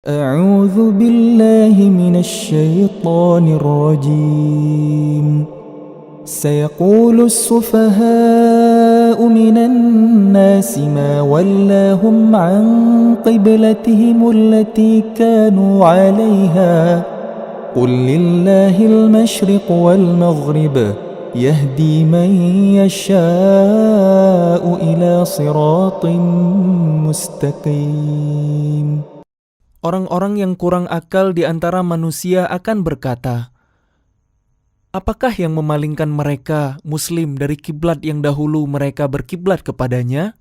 أعوذ بالله من الشيطان الرجيم سيقول السفهاء من الناس ما ولاهم عن قبلتهم التي كانوا عليها قل لله المشرق والمغرب يهدي من يشاء إلى صراط مستقيم. Orang-orang yang kurang akal di antara manusia akan berkata, apakah yang memalingkan mereka, Muslim, dari kiblat yang dahulu mereka berkiblat kepadanya?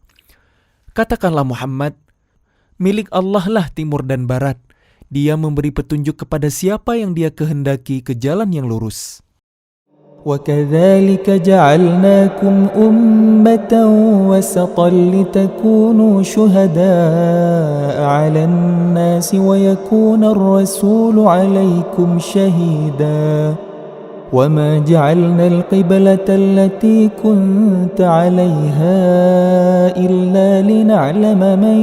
Katakanlah Muhammad, milik Allah lah timur dan barat. Dia memberi petunjuk kepada siapa yang Dia kehendaki ke jalan yang lurus. وَكَذَلِكَ جَعَلْنَاكُمْ أُمَّةً وَسَطًا لِتَكُونُوا شُهَدَاءَ عَلَى النَّاسِ وَيَكُونَ الرَّسُولُ عَلَيْكُمْ شَهِيدًا وَمَا جَعَلْنَا الْقِبْلَةَ الَّتِي كُنْتَ عَلَيْهَا إِلَّا لِنَعْلَمَ مَنْ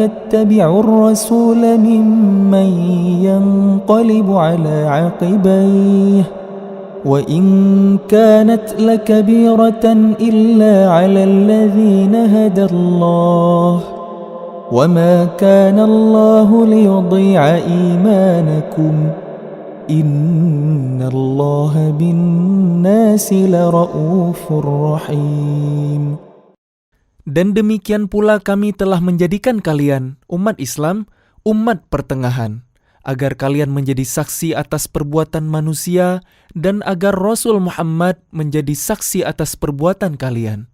يَتَّبِعُ الرَّسُولَ مِمَّنْ يَنْقَلِبُ عَلَى عَقِبَيْهِ وَإِنْ كَانَتْ لَكَبِيرَةً إِلَّا عَلَى الَّذِينَ هَدَى اللَّهُ وَمَا كَانَ اللَّهُ لِيُضِيعَ إِيمَانَكُمْ إِنَّ اللَّهَ بِالنَّاسِ لَرَءُوفٌ رَحِيمٌ. Dan demikian pula kami telah menjadikan kalian, umat Islam, umat pertengahan, agar kalian menjadi saksi atas perbuatan manusia dan agar Rasul Muhammad menjadi saksi atas perbuatan kalian.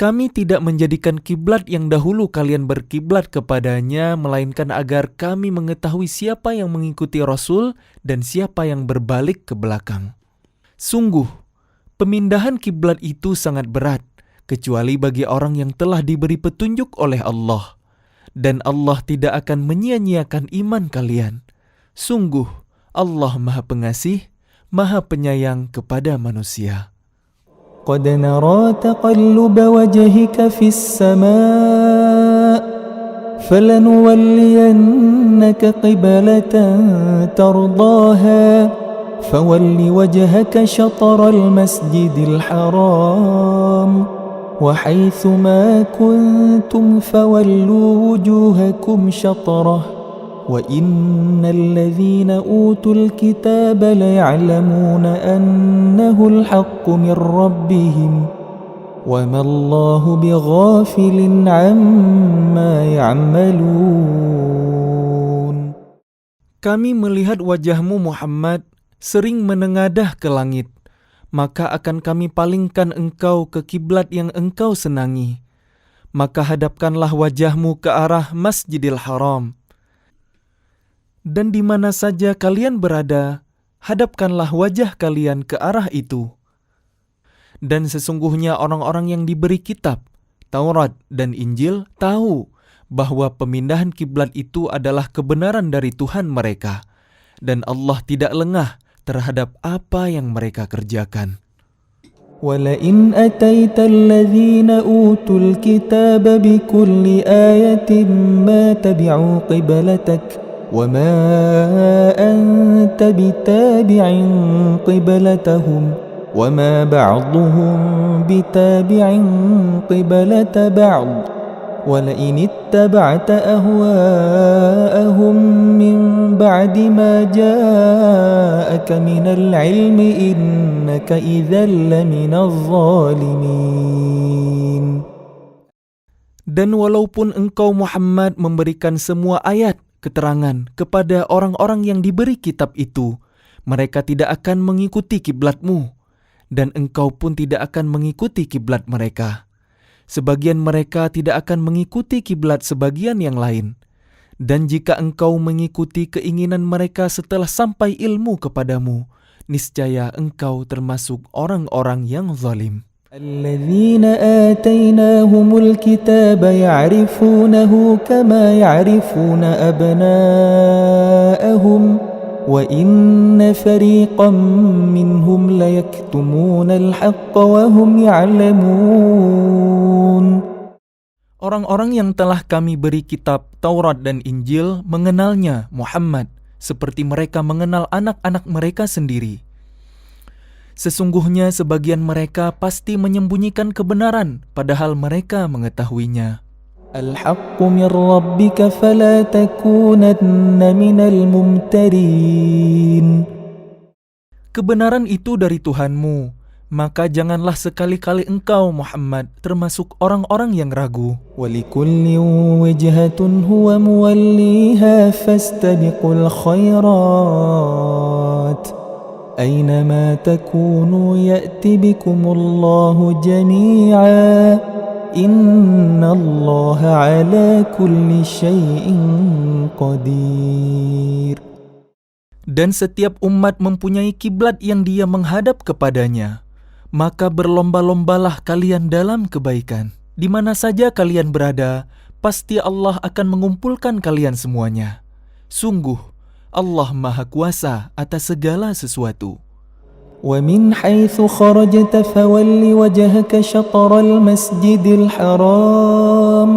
Kami tidak menjadikan kiblat yang dahulu kalian berkiblat kepadanya, melainkan agar kami mengetahui siapa yang mengikuti Rasul dan siapa yang berbalik ke belakang. Sungguh, pemindahan kiblat itu sangat berat, kecuali bagi orang yang telah diberi petunjuk oleh Allah. Dan Allah tidak akan menyia-nyiakan iman kalian. Sungguh, Allah Maha Pengasih, Maha Penyayang kepada manusia. قَدْ نَرَى تَقَلُّبَ وَجْهِكَ فِي السَّمَاءِ فَلَنُوَلِّيَنَّكَ قِبْلَةً تَرْضَاهَا فَوَلِّ وَجْهَكَ شَطْرَ الْمَسْجِدِ الْحَرَامِ وَحَيْثُ مَا كُنْتُمْ فَوَلُّوا وُجُوهَكُمْ شَطْرَهُ وَإِنَّ الَّذِينَ أُوتُوا الْكِتَابَ لَيَعْلَمُونَ أَنَّهُ الْحَقُّ مِنْ رَبِّهِمْ وَمَا اللَّهُ بِغَافِلٍ عَمَّا يَعْمَلُونَ. Kami melihat wajahmu Muhammad sering menengadah ke langit, maka akan kami palingkan engkau ke kiblat yang engkau senangi. Maka hadapkanlah wajahmu ke arah Masjidil Haram. Dan di mana saja kalian berada, hadapkanlah wajah kalian ke arah itu. Dan sesungguhnya orang-orang yang diberi kitab, Taurat dan Injil tahu bahwa pemindahan kiblat itu adalah kebenaran dari Tuhan mereka. Dan Allah tidak lengah terhadap apa yang mereka kerjakan. وَلَئِنْ أَتَيْتَ الَّذِينَ أُوتُوا الْكِتَابَ بِكُلِّ آيَةٍ مَا تَبِعُوا قِبْلَتَكَ وَمَا أَنْتَ بِتَابِعٍ قِبْلَتَهُمْ وَمَا بَعْضُهُمْ بِتَابِعٍ قِبْلَةَ بَعْضٍ وَلَئِنِ اتَّبَعْتَ أَهْوَاءَهُمْ مِنْ بَعْدِ مَا جَاءَكَ مِنَ الْعِلْمِ إِنَّكَ إِذًا لَمِنَ الظَّالِمِينَ. Dan walaupun engkau Muhammad memberikan semua ayat keterangan kepada orang-orang yang diberi kitab itu, mereka tidak akan mengikuti kiblatmu, dan engkau pun tidak akan mengikuti kiblat mereka. Sebagian mereka tidak akan mengikuti kiblat sebagian yang lain. Dan jika engkau mengikuti keinginan mereka setelah sampai ilmu kepadamu, niscaya engkau termasuk orang-orang yang zalim. الَّذِينَ آتَيْنَاهُمُ الْكِتَابَ يَعْرِفُونَهُ كَمَا يَعْرِفُونَ أَبْنَاءَهُمْ وَإِنَّ فَرِيقًا مِّنْهُمْ لَيَكْتُمُونَ الْحَقَّ وَهُمْ يَعْلَمُونَ. Orang-orang yang telah kami beri kitab Taurat dan Injil mengenalnya Muhammad seperti mereka mengenal anak-anak mereka sendiri. Sesungguhnya sebagian mereka pasti menyembunyikan kebenaran padahal mereka mengetahuinya. الحق من ربك فلا تكونن من الممترين. Kebenaran itu dari Tuhanmu, maka janganlah sekali-kali engkau Muhammad termasuk orang-orang yang ragu. ولكل وجهة هو موليها فاستبقوا الخيرات أينما تكونوا يأت بكم الله جميعا إن الله على كل شيء قدير. Dan setiap umat mempunyai kiblat yang dia menghadap kepadanya. Maka berlomba-lombalah kalian dalam kebaikan. Di mana saja kalian berada, pasti Allah akan mengumpulkan kalian semuanya. Sungguh, Allah Maha Kuasa atas segala sesuatu. ومن حيث خرجت فول وجهك شطر المسجد الحرام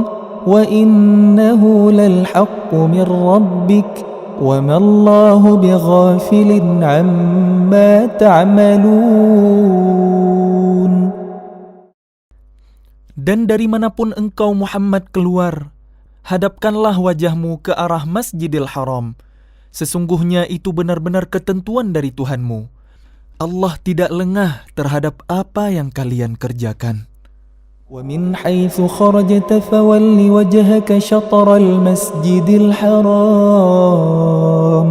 وإنه للحق من ربك وما الله بغافل عما تعملون. Dan dari manapun engkau Muhammad keluar, hadapkanlah wajahmu ke arah Masjidil Haram. Sesungguhnya itu benar-benar ketentuan dari Tuhanmu. Allah tidak lengah terhadap apa yang kalian kerjakan. ومن حيث خرجت فول وجهك شطر المسجد الحرام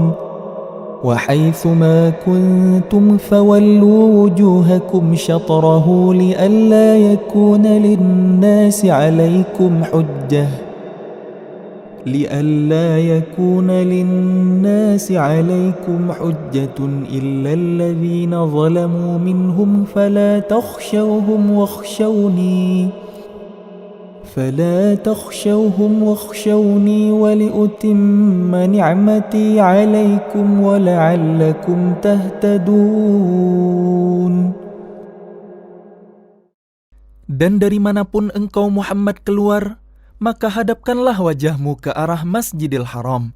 وحيث ما كنتم فولوا وجوهكم شطره لئلا يكون للناس عليكم حجة إلا الذين ظلموا منهم فلا تخشوهم واخشوني ولأتم نعمتي عليكم ولعلكم تهتدون. Dan dari manapun engkau Muhammad keluar, maka hadapkanlah wajahmu ke arah Masjidil Haram.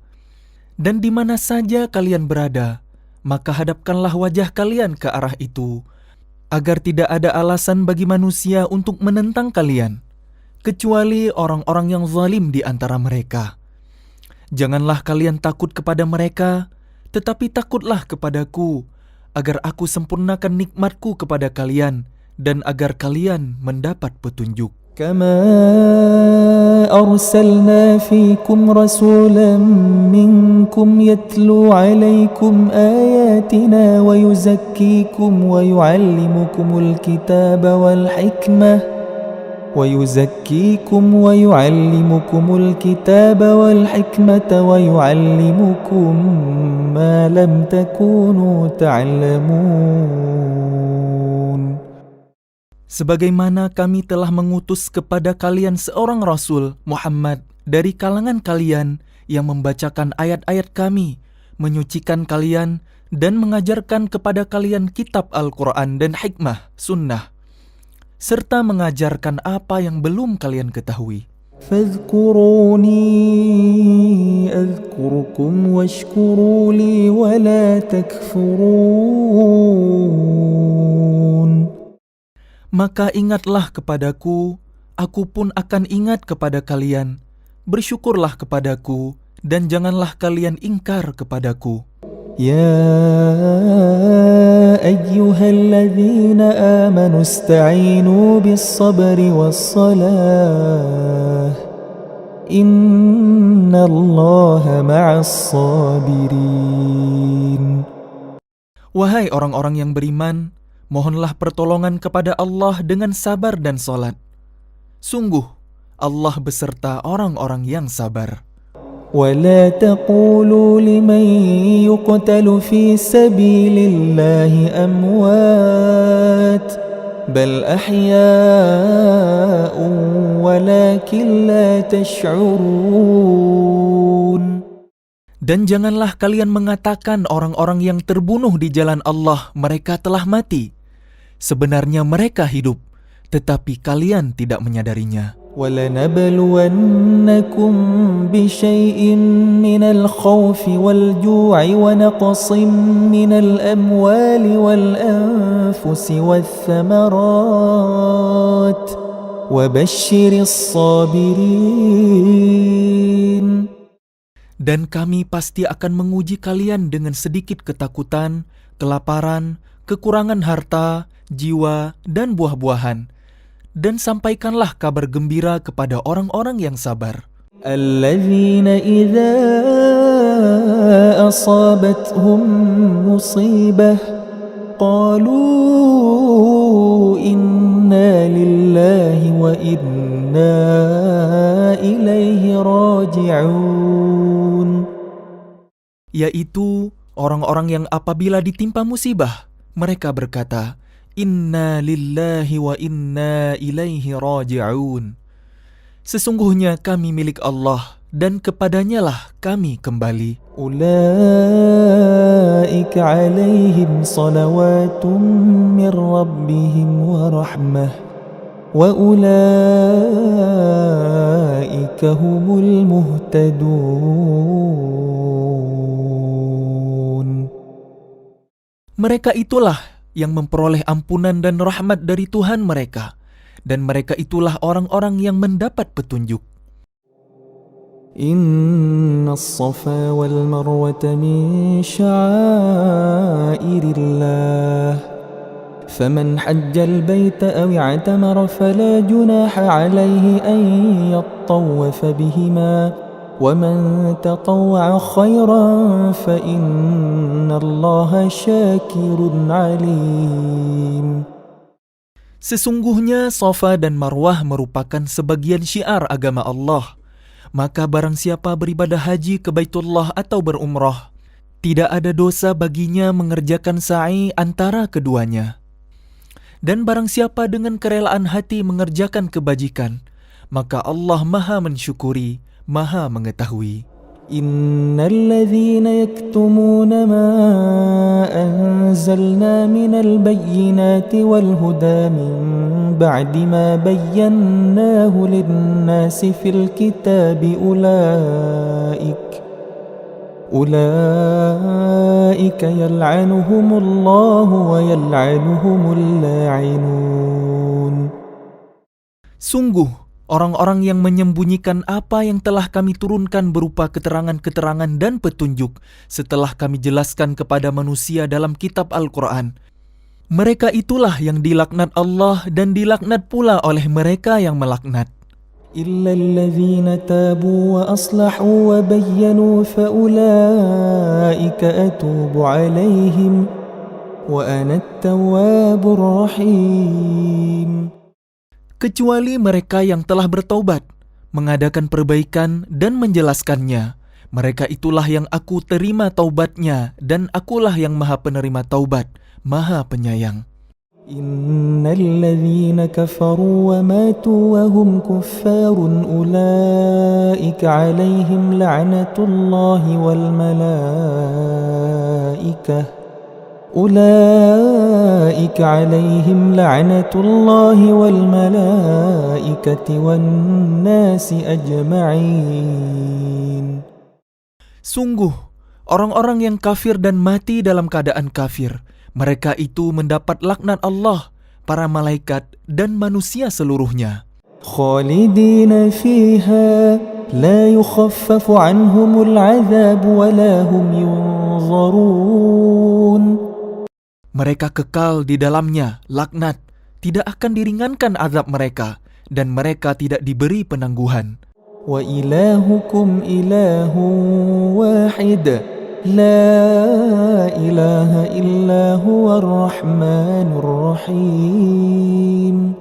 Dan di mana saja kalian berada, maka hadapkanlah wajah kalian ke arah itu, agar tidak ada alasan bagi manusia untuk menentang kalian, kecuali orang-orang yang zalim di antara mereka. Janganlah kalian takut kepada mereka, tetapi takutlah kepadaku, agar aku sempurnakan nikmatku kepada kalian, dan agar kalian mendapat petunjuk. كما أرسلنا فيكم رسولا منكم يتلو عليكم آياتنا ويزكيكم ويعلمكم الكتاب والحكمة ويعلمكم ما لم تكونوا تعلمون. Sebagaimana kami telah mengutus kepada kalian seorang Rasul, Muhammad, dari kalangan kalian yang membacakan ayat-ayat kami, menyucikan kalian, dan mengajarkan kepada kalian kitab Al-Quran dan hikmah, sunnah, serta mengajarkan apa yang belum kalian ketahui. فاذكروني أذكركم واشكروا لي ولا تكفرون. Maka ingatlah kepadaku, aku pun akan ingat kepada kalian. Bersyukurlah kepadaku, dan janganlah kalian ingkar kepadaku. يا أيها الذين آمنوا استعينوا بالصبر والصلاة إن الله مع الصابرين. Wahai orang-orang yang beriman, mohonlah pertolongan kepada Allah dengan sabar dan salat. Sungguh, Allah beserta orang-orang yang sabar. ولا تقولوا لمن يقتل في سبيل الله أموات بل أحياء ولكن لا تشعرون. Dan janganlah kalian mengatakan orang-orang yang terbunuh di jalan Allah mereka telah mati. Sebenarnya mereka hidup, tetapi kalian tidak menyadarinya. ولنبلونكم بشيء من الخوف والجوع ونقص من الأموال والأنفس والثمرات وبشر الصابرين. Dan kami pasti akan menguji kalian dengan sedikit ketakutan, kelaparan, kekurangan harta, jiwa, dan buah-buahan. Dan sampaikanlah kabar gembira kepada orang-orang yang sabar. الذين إذا أصابتهم مصيبة قالوا إنا لله وإنا إليه راجعون. Yaitu orang-orang yang apabila ditimpa musibah, mereka berkata, Inna lillahi wa inna ilaihi raji'un. Sesungguhnya kami milik Allah dan kepadanyalah kami kembali. أولئك عليهم صلوات من ربهم ورحمة وأولئك هم المهتدون. Mereka itulah yang memperoleh ampunan dan rahmat dari Tuhan mereka, dan mereka itulah orang-orang yang mendapat petunjuk. Inna as-safa wal marwata min sya'airillah faman hajjal baita aw i'tamara fala junaha alayhi an yattawwafa bihima وَمَنْ تَطَوَّعَ خَيْرًا فَإِنَّ اللَّهَ شَاكِرٌ عَلِيمٌ. Sesungguhnya Safa dan Marwah merupakan sebagian syiar agama Allah. Maka barang siapa beribadah haji ke Baitullah atau berumrah, tidak ada dosa baginya mengerjakan sa'i antara keduanya. Dan barang siapa dengan kerelaan hati mengerjakan kebajikan, maka Allah Maha mensyukuri, Maha mengetahui. Innal ladzina yaktumuna ma anzalna minal bayyinati wal huda min ba'di ma bayyannahu lin-nasi fil kitabi ulaika yal'anuhumullahu wa yal'anuhumul la'inun. Sungguh orang-orang yang menyembunyikan apa yang telah kami turunkan berupa keterangan-keterangan dan petunjuk setelah kami jelaskan kepada manusia dalam kitab Al-Quran. Mereka itulah yang dilaknat Allah dan dilaknat pula oleh mereka yang melaknat. إِلَّا الَّذِينَ تَابُوا وَأَصْلَحُوا وَبَيَّنُوا فَأُولَئِكَ أَتُوبُ عَلَيْهِمْ وَأَنَا التَّوَّابُ الرَّحِيمُ. Kecuali mereka yang telah bertaubat, mengadakan perbaikan dan menjelaskannya. Mereka itulah yang aku terima taubatnya, dan akulah yang Maha Penerima Taubat, Maha Penyayang. Innal ladzina kafaru wa matu wa hum kuffarun ulaika alaihim la'natullahi wal malaikah أولئك عليهم لعنة الله والملائكة والناس أجمعين. Sungguh, orang-orang yang kafir dan mati dalam keadaan kafir, mereka itu mendapat laknat Allah, para malaikat, dan manusia seluruhnya. خالدين فيها لا يخفف عنهم العذاب ولا هم ينظرون. Mereka kekal di dalamnya, laknat, tidak akan diringankan azab mereka, dan mereka tidak diberi penangguhan. Wa ilahukum ilahun wahid, la ilaha illa huwar rahmanur rahim.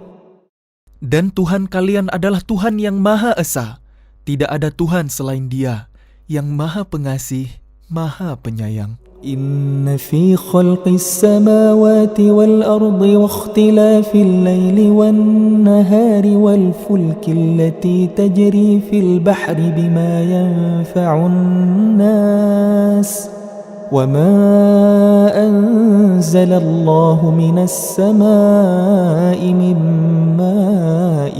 Dan Tuhan kalian adalah Tuhan yang Maha Esa, tidak ada Tuhan selain Dia, yang Maha Pengasih, Maha Penyayang. Inna fi khalqis samawati wal ardi wa ikhtilafil laili wan nahari wal fulki allati tajri fil bahri bima yanfa'un nas وما أنزل الله من السماء من ماء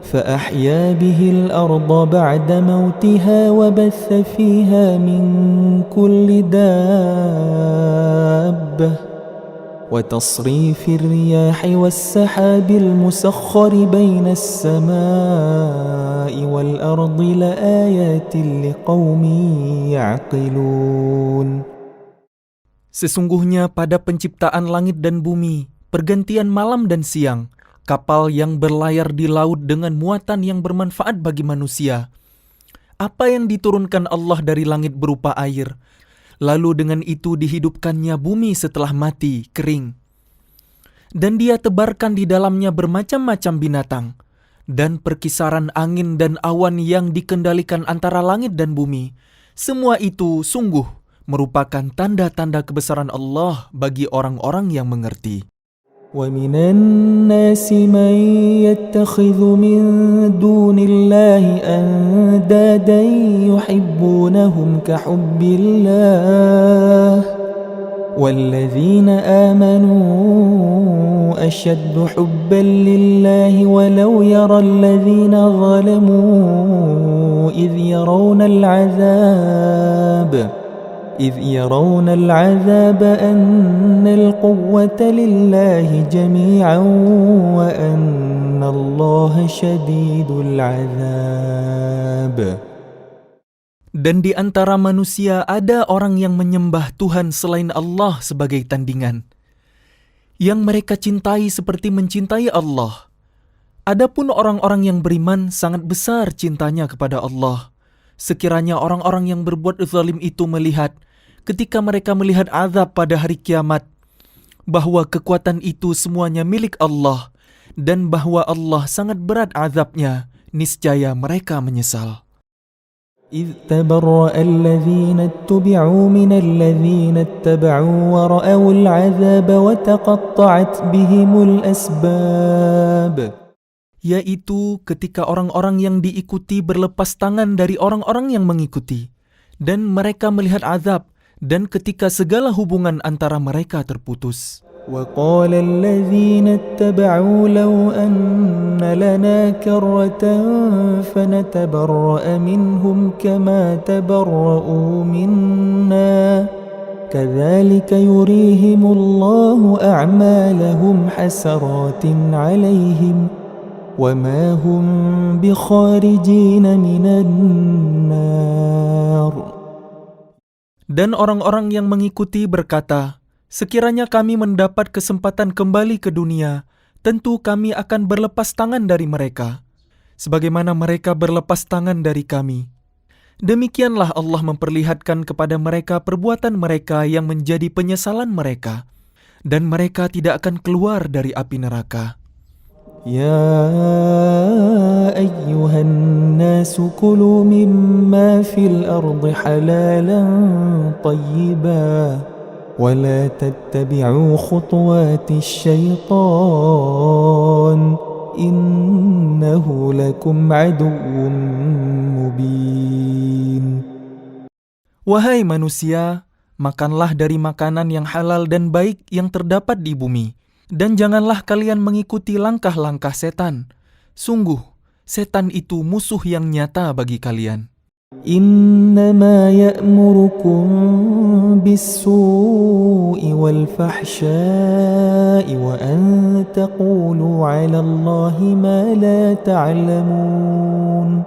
فأحيا به الأرض بعد موتها وبث فيها من كل دابة وتصريف الرياح والسحاب المسخر بين السماء والأرض لآيات لقوم يعقلون. Sesungguhnya pada penciptaan langit dan bumi, pergantian malam dan siang, kapal yang berlayar di laut dengan muatan yang bermanfaat bagi manusia. Apa yang diturunkan Allah dari langit berupa air, lalu dengan itu dihidupkannya bumi setelah mati, kering. Dan Dia tebarkan di dalamnya bermacam-macam binatang, dan perkisaran angin dan awan yang dikendalikan antara langit dan bumi. Semua itu sungguh merupakan tanda-tanda kebesaran Allah bagi orang-orang yang mengerti. وَمِنَ النَّاسِ مَن يَتَّخِذُ مِن دُونِ اللَّهِ أَندَادًا يُحِبُّونَهُمْ كَحُبِّ اللَّهِ وَالَّذِينَ آمَنُوا أَشَدُّ حُبًّا لِلَّهِ وَلَوْ يَرَى الَّذِينَ ظَلَمُوا إذ يرون العذاب أن القوة لله جميعا وأن الله شديد العذاب. Dan di antara manusia ada orang yang menyembah Tuhan selain Allah sebagai tandingan, yang mereka cintai seperti mencintai Allah. Adapun orang-orang yang beriman sangat besar cintanya kepada Allah. Sekiranya orang-orang yang berbuat zalim itu melihat, ketika mereka melihat azab pada hari kiamat, bahwa kekuatan itu semuanya milik Allah, dan bahwa Allah sangat berat azabnya, niscaya mereka menyesal. إذ تبرأ الذين اتبعوا من الذين اتبعوا ورأوا العذاب وتقطعت بهم الأسباب. Yaitu ketika orang-orang yang diikuti berlepas tangan dari orang-orang yang mengikuti, dan mereka melihat azab, dan ketika segala hubungan antara mereka terputus. وقال الذين اتبعوا لو أن لنا كرة فنتبرأ منهم كما تبرؤوا منا كذلك يريهم الله أعمالهم حسرات عليهم وما هم بخارجين من النار. Dan orang-orang yang mengikuti berkata, sekiranya kami mendapat kesempatan kembali ke dunia, tentu kami akan berlepas tangan dari mereka, sebagaimana mereka berlepas tangan dari kami. Demikianlah Allah memperlihatkan kepada mereka perbuatan mereka yang menjadi penyesalan mereka, dan mereka tidak akan keluar dari api neraka. يا أيها الناس كلوا مما في الأرض حلالا طيبا ولا تتبعوا خطوات الشيطان إنه لكم عدو مبين. Wahai manusia, makanlah dari makanan yang halal dan baik yang terdapat di bumi. Dan janganlah kalian mengikuti langkah-langkah setan. Sungguh, setan itu musuh yang nyata bagi kalian. إنما يأمركم بالسوء والفحشاء وأن تقولوا على الله ما لا تعلمون.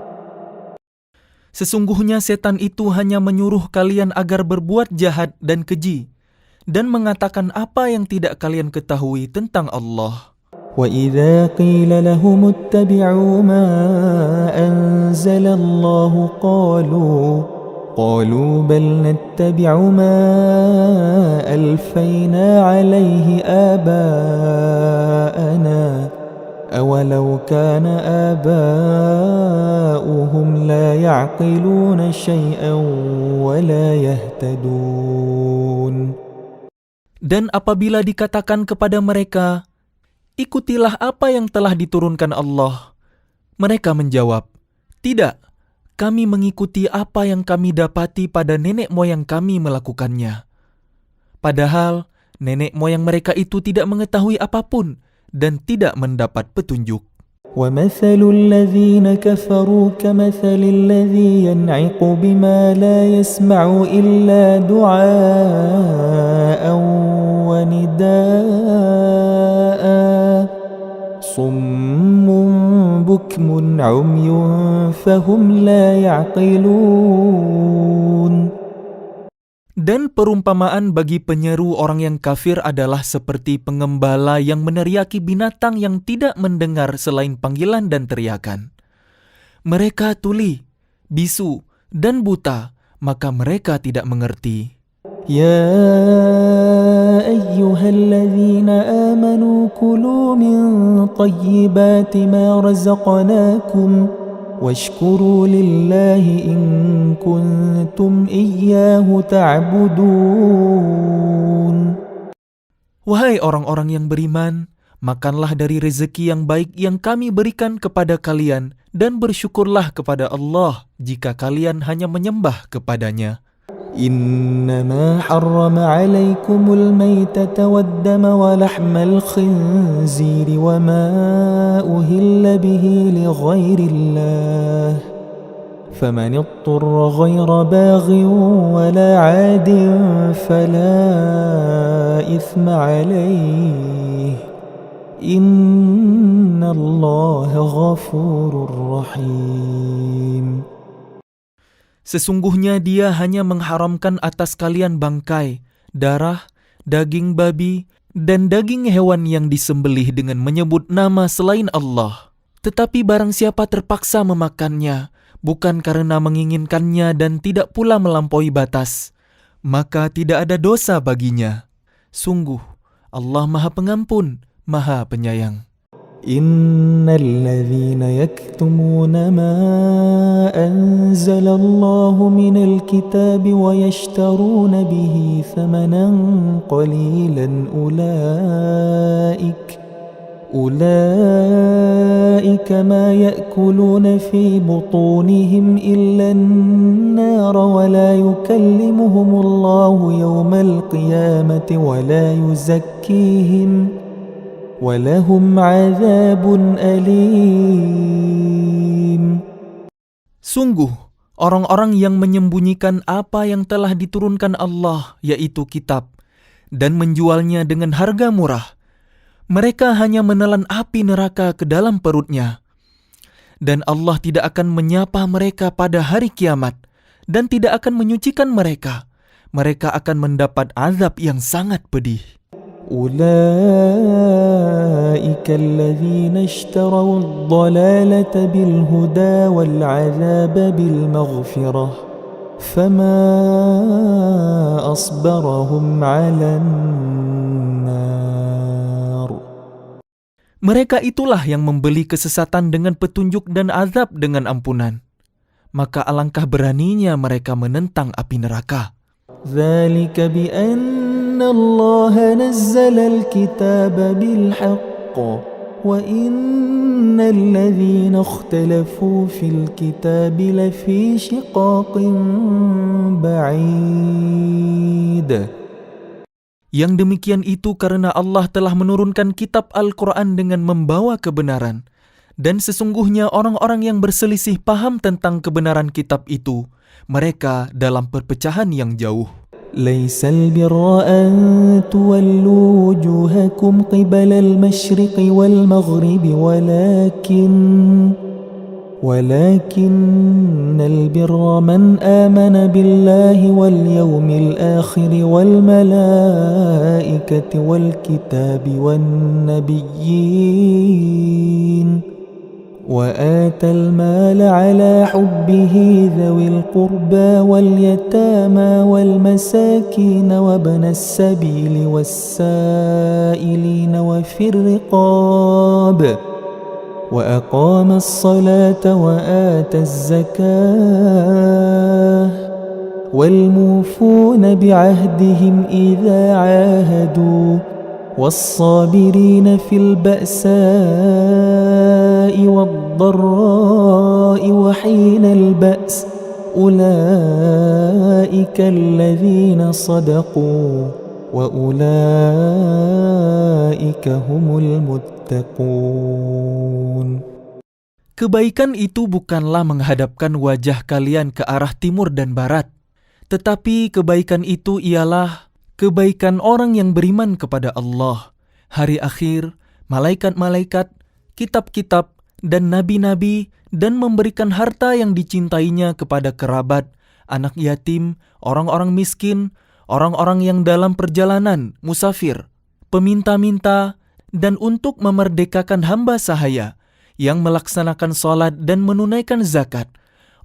Sesungguhnya setan itu hanya menyuruh kalian agar berbuat jahat dan keji, dan mengatakan apa yang tidak kalian ketahui tentang Allah. وَإِذَا قِيلَ لَهُمُ اتَّبِعُوا مَا أَنزَلَ اللَّهُ قَالُوا بَلْ نَتَّبِعُ مَا أَلْفَيْنَا عَلَيْهِ آبَاءَنَا أَوَلَوْ كَانَ آبَاؤُهُمْ لَا يَعْقِلُونَ شَيْئًا وَلَا يَهْتَدُونَ. Dan apabila dikatakan kepada mereka, ikutilah apa yang telah diturunkan Allah, mereka menjawab, tidak, kami mengikuti apa yang kami dapati pada nenek moyang kami melakukannya. Padahal nenek moyang mereka itu tidak mengetahui apapun dan tidak mendapat petunjuk. وَمَثَلُ الَّذِينَ كَفَرُوا كَمَثَلِ الَّذِي يَنْعِقُ بِمَا لَا يَسْمَعُ إِلَّا دُعَاءً وَنِدَاءً صُمٌّ بُكْمٌ عُمْيٌ فَهُمْ لَا يَعْقِلُونَ. Dan perumpamaan bagi penyeru orang yang kafir adalah seperti pengembala yang meneriaki binatang yang tidak mendengar selain panggilan dan teriakan. Mereka tuli, bisu, dan buta, maka mereka tidak mengerti. يا أيها الذين آمنوا كلوا من طيبات ما رزقناكم واشكروا لله إن كنتم إياه تعبدون. Wahai orang-orang yang beriman, makanlah dari rezeki yang baik yang kami berikan kepada kalian dan bersyukurlah kepada Allah jika kalian hanya menyembah kepadanya. إنما حرم عليكم الميتة والدم ولحم الخنزير وما أهل به لغير الله فمن اضطر غير باغ ولا عاد فلا إثم عليه إن الله غفور رحيم. Sesungguhnya Dia hanya mengharamkan atas kalian bangkai, darah, daging babi, dan daging hewan yang disembelih dengan menyebut nama selain Allah. Tetapi barang siapa terpaksa memakannya, bukan karena menginginkannya dan tidak pula melampaui batas, maka tidak ada dosa baginya. Sungguh, Allah Maha Pengampun, Maha Penyayang. إن الذين يكتمون ما أنزل الله من الكتاب ويشترون به ثمنا قليلا أولئك ما يأكلون في بطونهم إلا النار ولا يكلمهم الله يوم القيامة ولا يزكيهم وَلَهُمْ عَذَابٌ أَلِيمٌ. Sungguh, orang-orang yang menyembunyikan apa yang telah diturunkan Allah, yaitu kitab, dan menjualnya dengan harga murah, mereka hanya menelan api neraka ke dalam perutnya. Dan Allah tidak akan menyapa mereka pada hari kiamat, dan tidak akan menyucikan mereka. Mereka akan mendapat azab yang sangat pedih. أولئك الذين اشتروا الضلالة بالهدى والعذاب بالمغفرة فما أصبرهم على النار. Mereka itulah yang membeli kesesatan dengan petunjuk dan azab dengan ampunan. Maka alangkah beraninya mereka menentang api neraka. ذلك بأن الله نزل الكتاب بالحق وإن الذين اختلفوا في الكتاب لفي شقاق بعيد. Yang demikian itu karena Allah telah menurunkan kitab Al-Quran dengan membawa kebenaran. Dan sesungguhnya orang-orang yang berselisih paham tentang kebenaran kitab itu, mereka dalam perpecahan yang jauh. ليس البر أن تولوا وجوهكم قبل المشرق والمغرب ولكن البر من آمن بالله واليوم الآخر والملائكة والكتاب والنبيين وآتى المال على حبه ذوي القربى واليتامى والمساكين وابن السبيل والسائلين وفي الرقاب وأقام الصلاة وآتى الزكاة والموفون بعهدهم إذا عاهدوا والصابرين في البأساء والضراء وحين البأس أولئك الذين صدقوا وأولئك هم المتقون. Kebaikan itu bukanlah menghadapkan wajah kalian ke arah timur dan barat, tetapi kebaikan itu ialah kebaikan orang yang beriman kepada Allah, hari akhir, malaikat-malaikat, kitab-kitab, dan nabi-nabi, dan memberikan harta yang dicintainya kepada kerabat, anak yatim, orang-orang miskin, orang-orang yang dalam perjalanan, musafir, peminta-minta, dan untuk memerdekakan hamba sahaya yang melaksanakan sholat dan menunaikan zakat,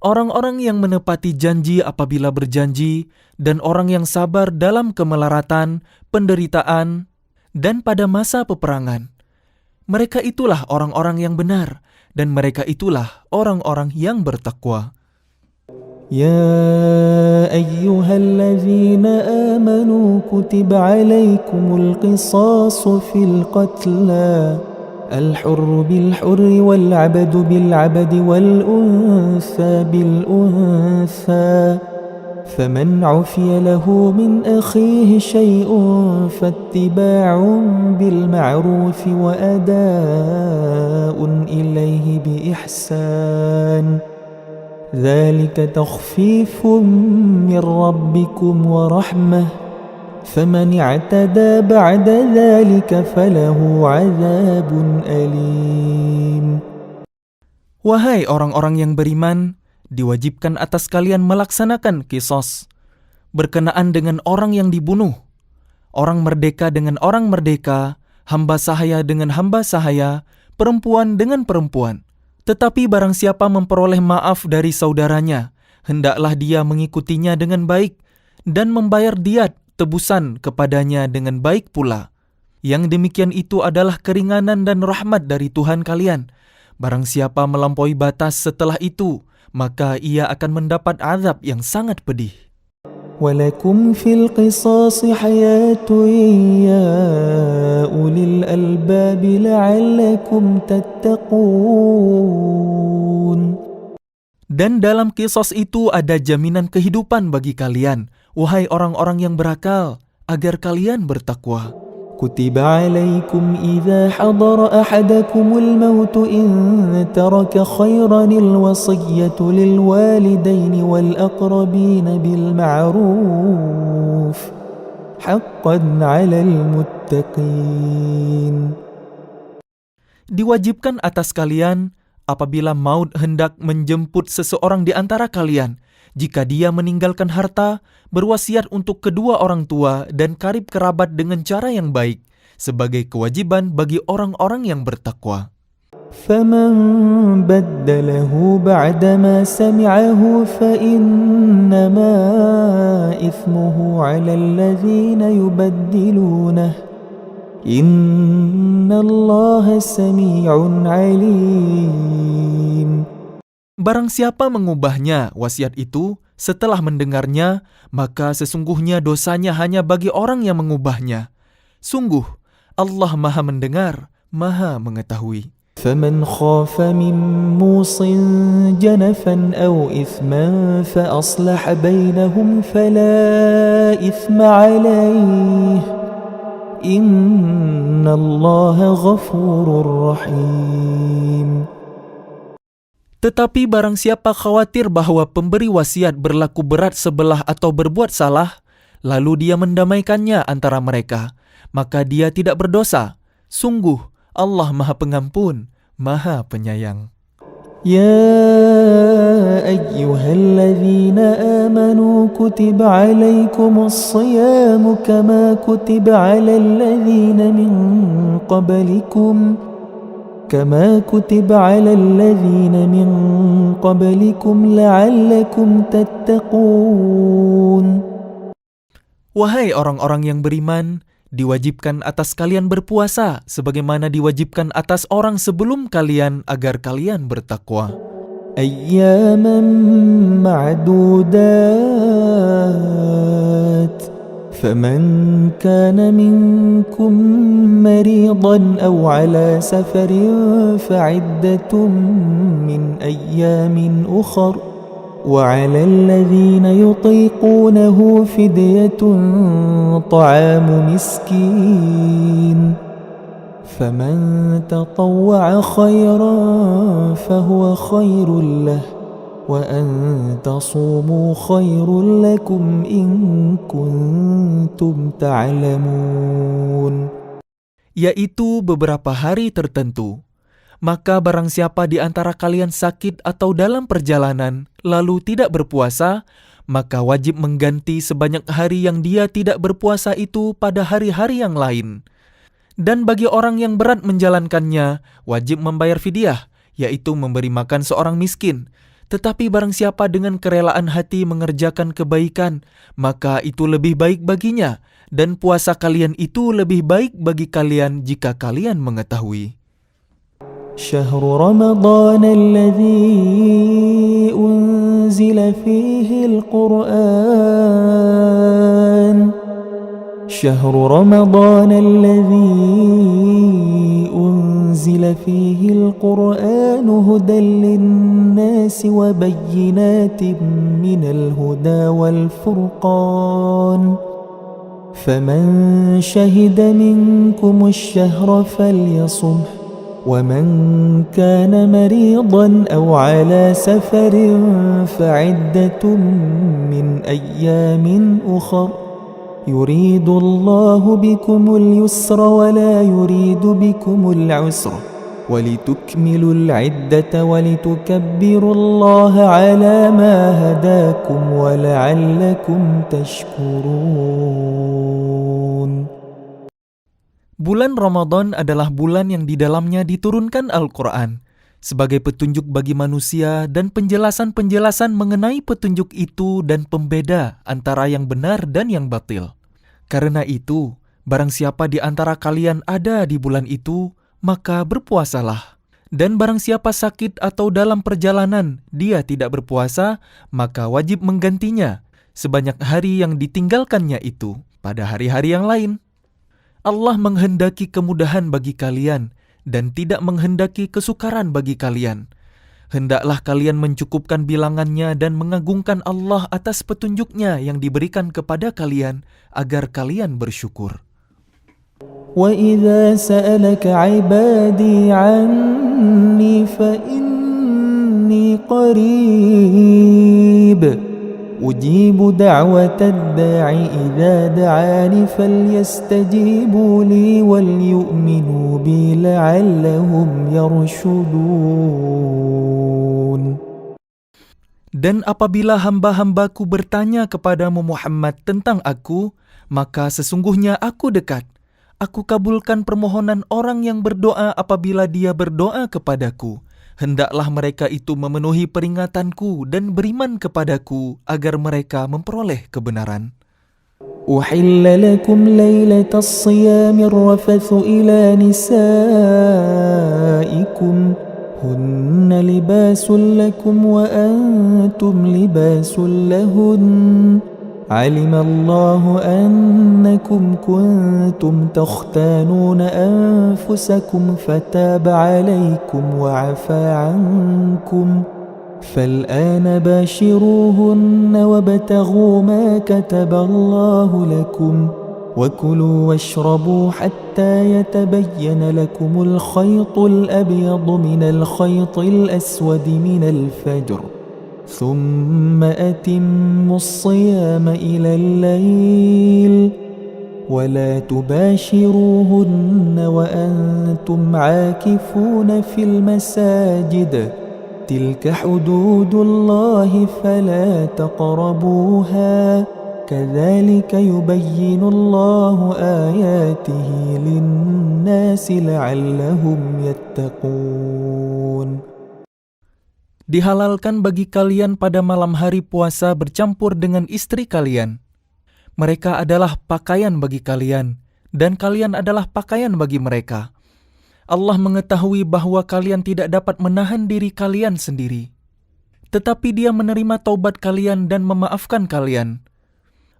orang-orang yang menepati janji apabila berjanji, dan orang yang sabar dalam kemelaratan, penderitaan, dan pada masa peperangan. Mereka itulah orang-orang yang benar, dan mereka itulah orang-orang yang bertakwa. يا أيها الذين آمنوا كتب عليكم القصاص في القتلى الحر بالحر والعبد بالعبد والأنثى بالأنثى فمن عفي له من أخيه شيء فاتباع بالمعروف وأداء إليه بإحسان ذلك تخفيف من ربكم ورحمة فمن اعتدى بعد ذلك فله عذاب أليم. Wahai orang-orang yang beriman, diwajibkan atas kalian melaksanakan qisas, berkenaan dengan orang yang dibunuh, orang merdeka dengan orang merdeka, hamba sahaya dengan hamba sahaya, perempuan dengan perempuan. Tetapi barang siapa memperoleh maaf dari saudaranya, hendaklah dia mengikutinya dengan baik dan membayar diat tebusan kepadanya dengan baik pula. Yang demikian itu adalah keringanan dan rahmat dari Tuhan kalian. Barang siapa melampaui batas setelah itu, maka ia akan mendapat azab yang sangat pedih. ولكم في القصاص حياة يا أولي الألباب لعلكم تتقون. Dan dalam qisas itu ada jaminan kehidupan bagi kalian, wahai orang-orang yang berakal, agar kalian bertakwa. كتب عليكم إذا حضر أحدكم الموت إن ترك خيرا الوصية للوالدين والأقربين بالمعروف حقا على المتقين. Diwajibkan atas kalian apabila maut hendak menjemput seseorang di antara kalian, jika dia meninggalkan harta, berwasiat untuk kedua orang tua dan karib kerabat dengan cara yang baik, sebagai kewajiban bagi orang-orang yang bertakwa. فَمَنْ بَدَّلَهُ بَعْدَمَا سَمِعَهُ فَإِنَّمَا إِثْمُهُ عَلَى الَّذِينَ يُبَدِّلُونَهُ إِنَّ اللَّهَ سَمِيعٌ عَلِيمٌ. Barang siapa mengubahnya wasiat itu setelah mendengarnya, maka sesungguhnya dosanya hanya bagi orang yang mengubahnya. Sungguh, Allah Maha Mendengar, Maha Mengetahui. فَمَنْ خَافَ مِنْ مُوصٍ جَنَفًا أَوْ إِثْمًا فَأَصْلَحَ بَيْنَهُمْ فَلَا إِثْمَ عَلَيْهِ إِنَّ اللَّهَ غَفُورٌ رَحِيمٌ. Tetapi barang siapa khawatir bahwa pemberi wasiat berlaku berat sebelah atau berbuat salah, lalu dia mendamaikannya antara mereka, maka dia tidak berdosa. Sungguh, Allah Maha Pengampun, Maha Penyayang. يا أيها الذين آمنوا كتب عليكم الصيام كما كتب على الذين من قبلكم لعلكم تتقون. Wahai orang-orang yang beriman, diwajibkan atas kalian berpuasa sebagaimana diwajibkan atas orang sebelum kalian agar kalian bertakwa. أياما معدودات فمن كان منكم مريضا أو على سفر فعدة من أيام أخر وعلى الذين يطيقونه فدية طعام مسكين فمن تطوع خيرا فهو خير له وأن تصوموا خير لكم إن كنتم تعلمون. Yaitu beberapa hari tertentu. Maka barang siapa di antara kalian sakit atau dalam perjalanan, lalu tidak berpuasa, maka wajib mengganti sebanyak hari yang dia tidak berpuasa itu pada hari-hari yang lain. Dan bagi orang yang berat menjalankannya, wajib membayar fidyah, yaitu memberi makan seorang miskin. Tetapi barang siapa dengan kerelaan hati mengerjakan kebaikan, maka itu lebih baik baginya, dan puasa kalian itu lebih baik bagi kalian jika kalian mengetahui. شهر رمضان الذي أنزل فيه القرآن شهر رمضان الذي أنزل فيه القرآن هدى للناس وبينات من الهدى والفرقان فمن شهد منكم الشهر فليصمه ومن كان مريضا أو على سفر فعدة من أيام أخر يريد الله بكم اليسر ولا يريد بكم العسر ولتكملوا العدة ولتكبروا الله على ما هداكم ولعلكم تشكرون. Bulan Ramadan adalah bulan yang di dalamnya diturunkan Al-Quran sebagai petunjuk bagi manusia dan penjelasan-penjelasan mengenai petunjuk itu dan pembeda antara yang benar dan yang batil. Karena itu, barang siapa di antara kalian ada di bulan itu, maka berpuasalah. Dan barang siapa sakit atau dalam perjalanan, dia tidak berpuasa, maka wajib menggantinya sebanyak hari yang ditinggalkannya itu pada hari-hari yang lain. Allah menghendaki kemudahan bagi kalian dan tidak menghendaki kesukaran bagi kalian. Hendaklah kalian mencukupkan bilangannya dan mengagungkan Allah atas petunjuknya yang diberikan kepada kalian agar kalian bersyukur. وَإِذَا سَأَلَكَ عِبَادِي عَنِّي فَإِنِّي قَرِيبٌ أجيب دعوة الداع إذا دعاني فليستجيبوا لي وليؤمنوا بي لعلهم يرشدون. Dan apabila hamba-hambaku bertanya kepadamu Muhammad tentang aku, maka sesungguhnya aku dekat. Aku kabulkan permohonan orang yang berdoa apabila dia berdoa kepadaku. Hendaklah mereka itu memenuhi peringatanku dan beriman kepadaku agar mereka memperoleh kebenaran. أحل لكم ليلة الصيام الرفث إلى نسائكم هن لباس لكم وأنتم لباس لهن علم الله أنكم كنتم تختانون أنفسكم فتاب عليكم وعفى عنكم فالآن باشروهن وابتغوا ما كتب الله لكم وكلوا واشربوا حتى يتبين لكم الخيط الأبيض من الخيط الأسود من الفجر ثم أتموا الصيام إلى الليل ولا تباشروهن وأنتم عاكفون في المساجد تلك حدود الله فلا تقربوها كذلك يبين الله آياته للناس لعلهم يتقون. Dihalalkan bagi kalian pada malam hari puasa bercampur dengan istri kalian. Mereka adalah pakaian bagi kalian, dan kalian adalah pakaian bagi mereka. Allah mengetahui bahwa kalian tidak dapat menahan diri kalian sendiri. Tetapi Dia menerima taubat kalian dan memaafkan kalian.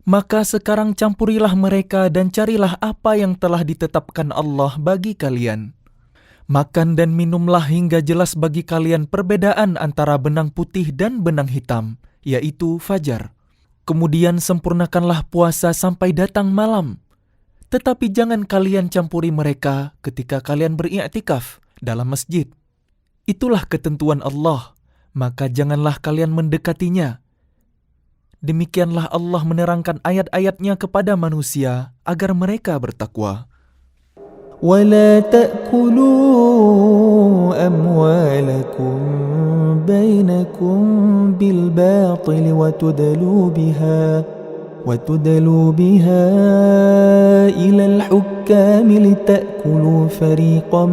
Maka sekarang campurilah mereka dan carilah apa yang telah ditetapkan Allah bagi kalian. Makan dan minumlah hingga jelas bagi kalian perbedaan antara benang putih dan benang hitam, yaitu fajar. Kemudian sempurnakanlah puasa sampai datang malam. Tetapi jangan kalian campuri mereka ketika kalian beriktikaf dalam masjid. Itulah ketentuan Allah, maka janganlah kalian mendekatinya. Demikianlah Allah menerangkan ayat-ayatnya kepada manusia agar mereka bertakwa. ولا تأكلوا أموالكم بينكم بالباطل وتدلوا بها إلى الحكام لتأكلوا فريقا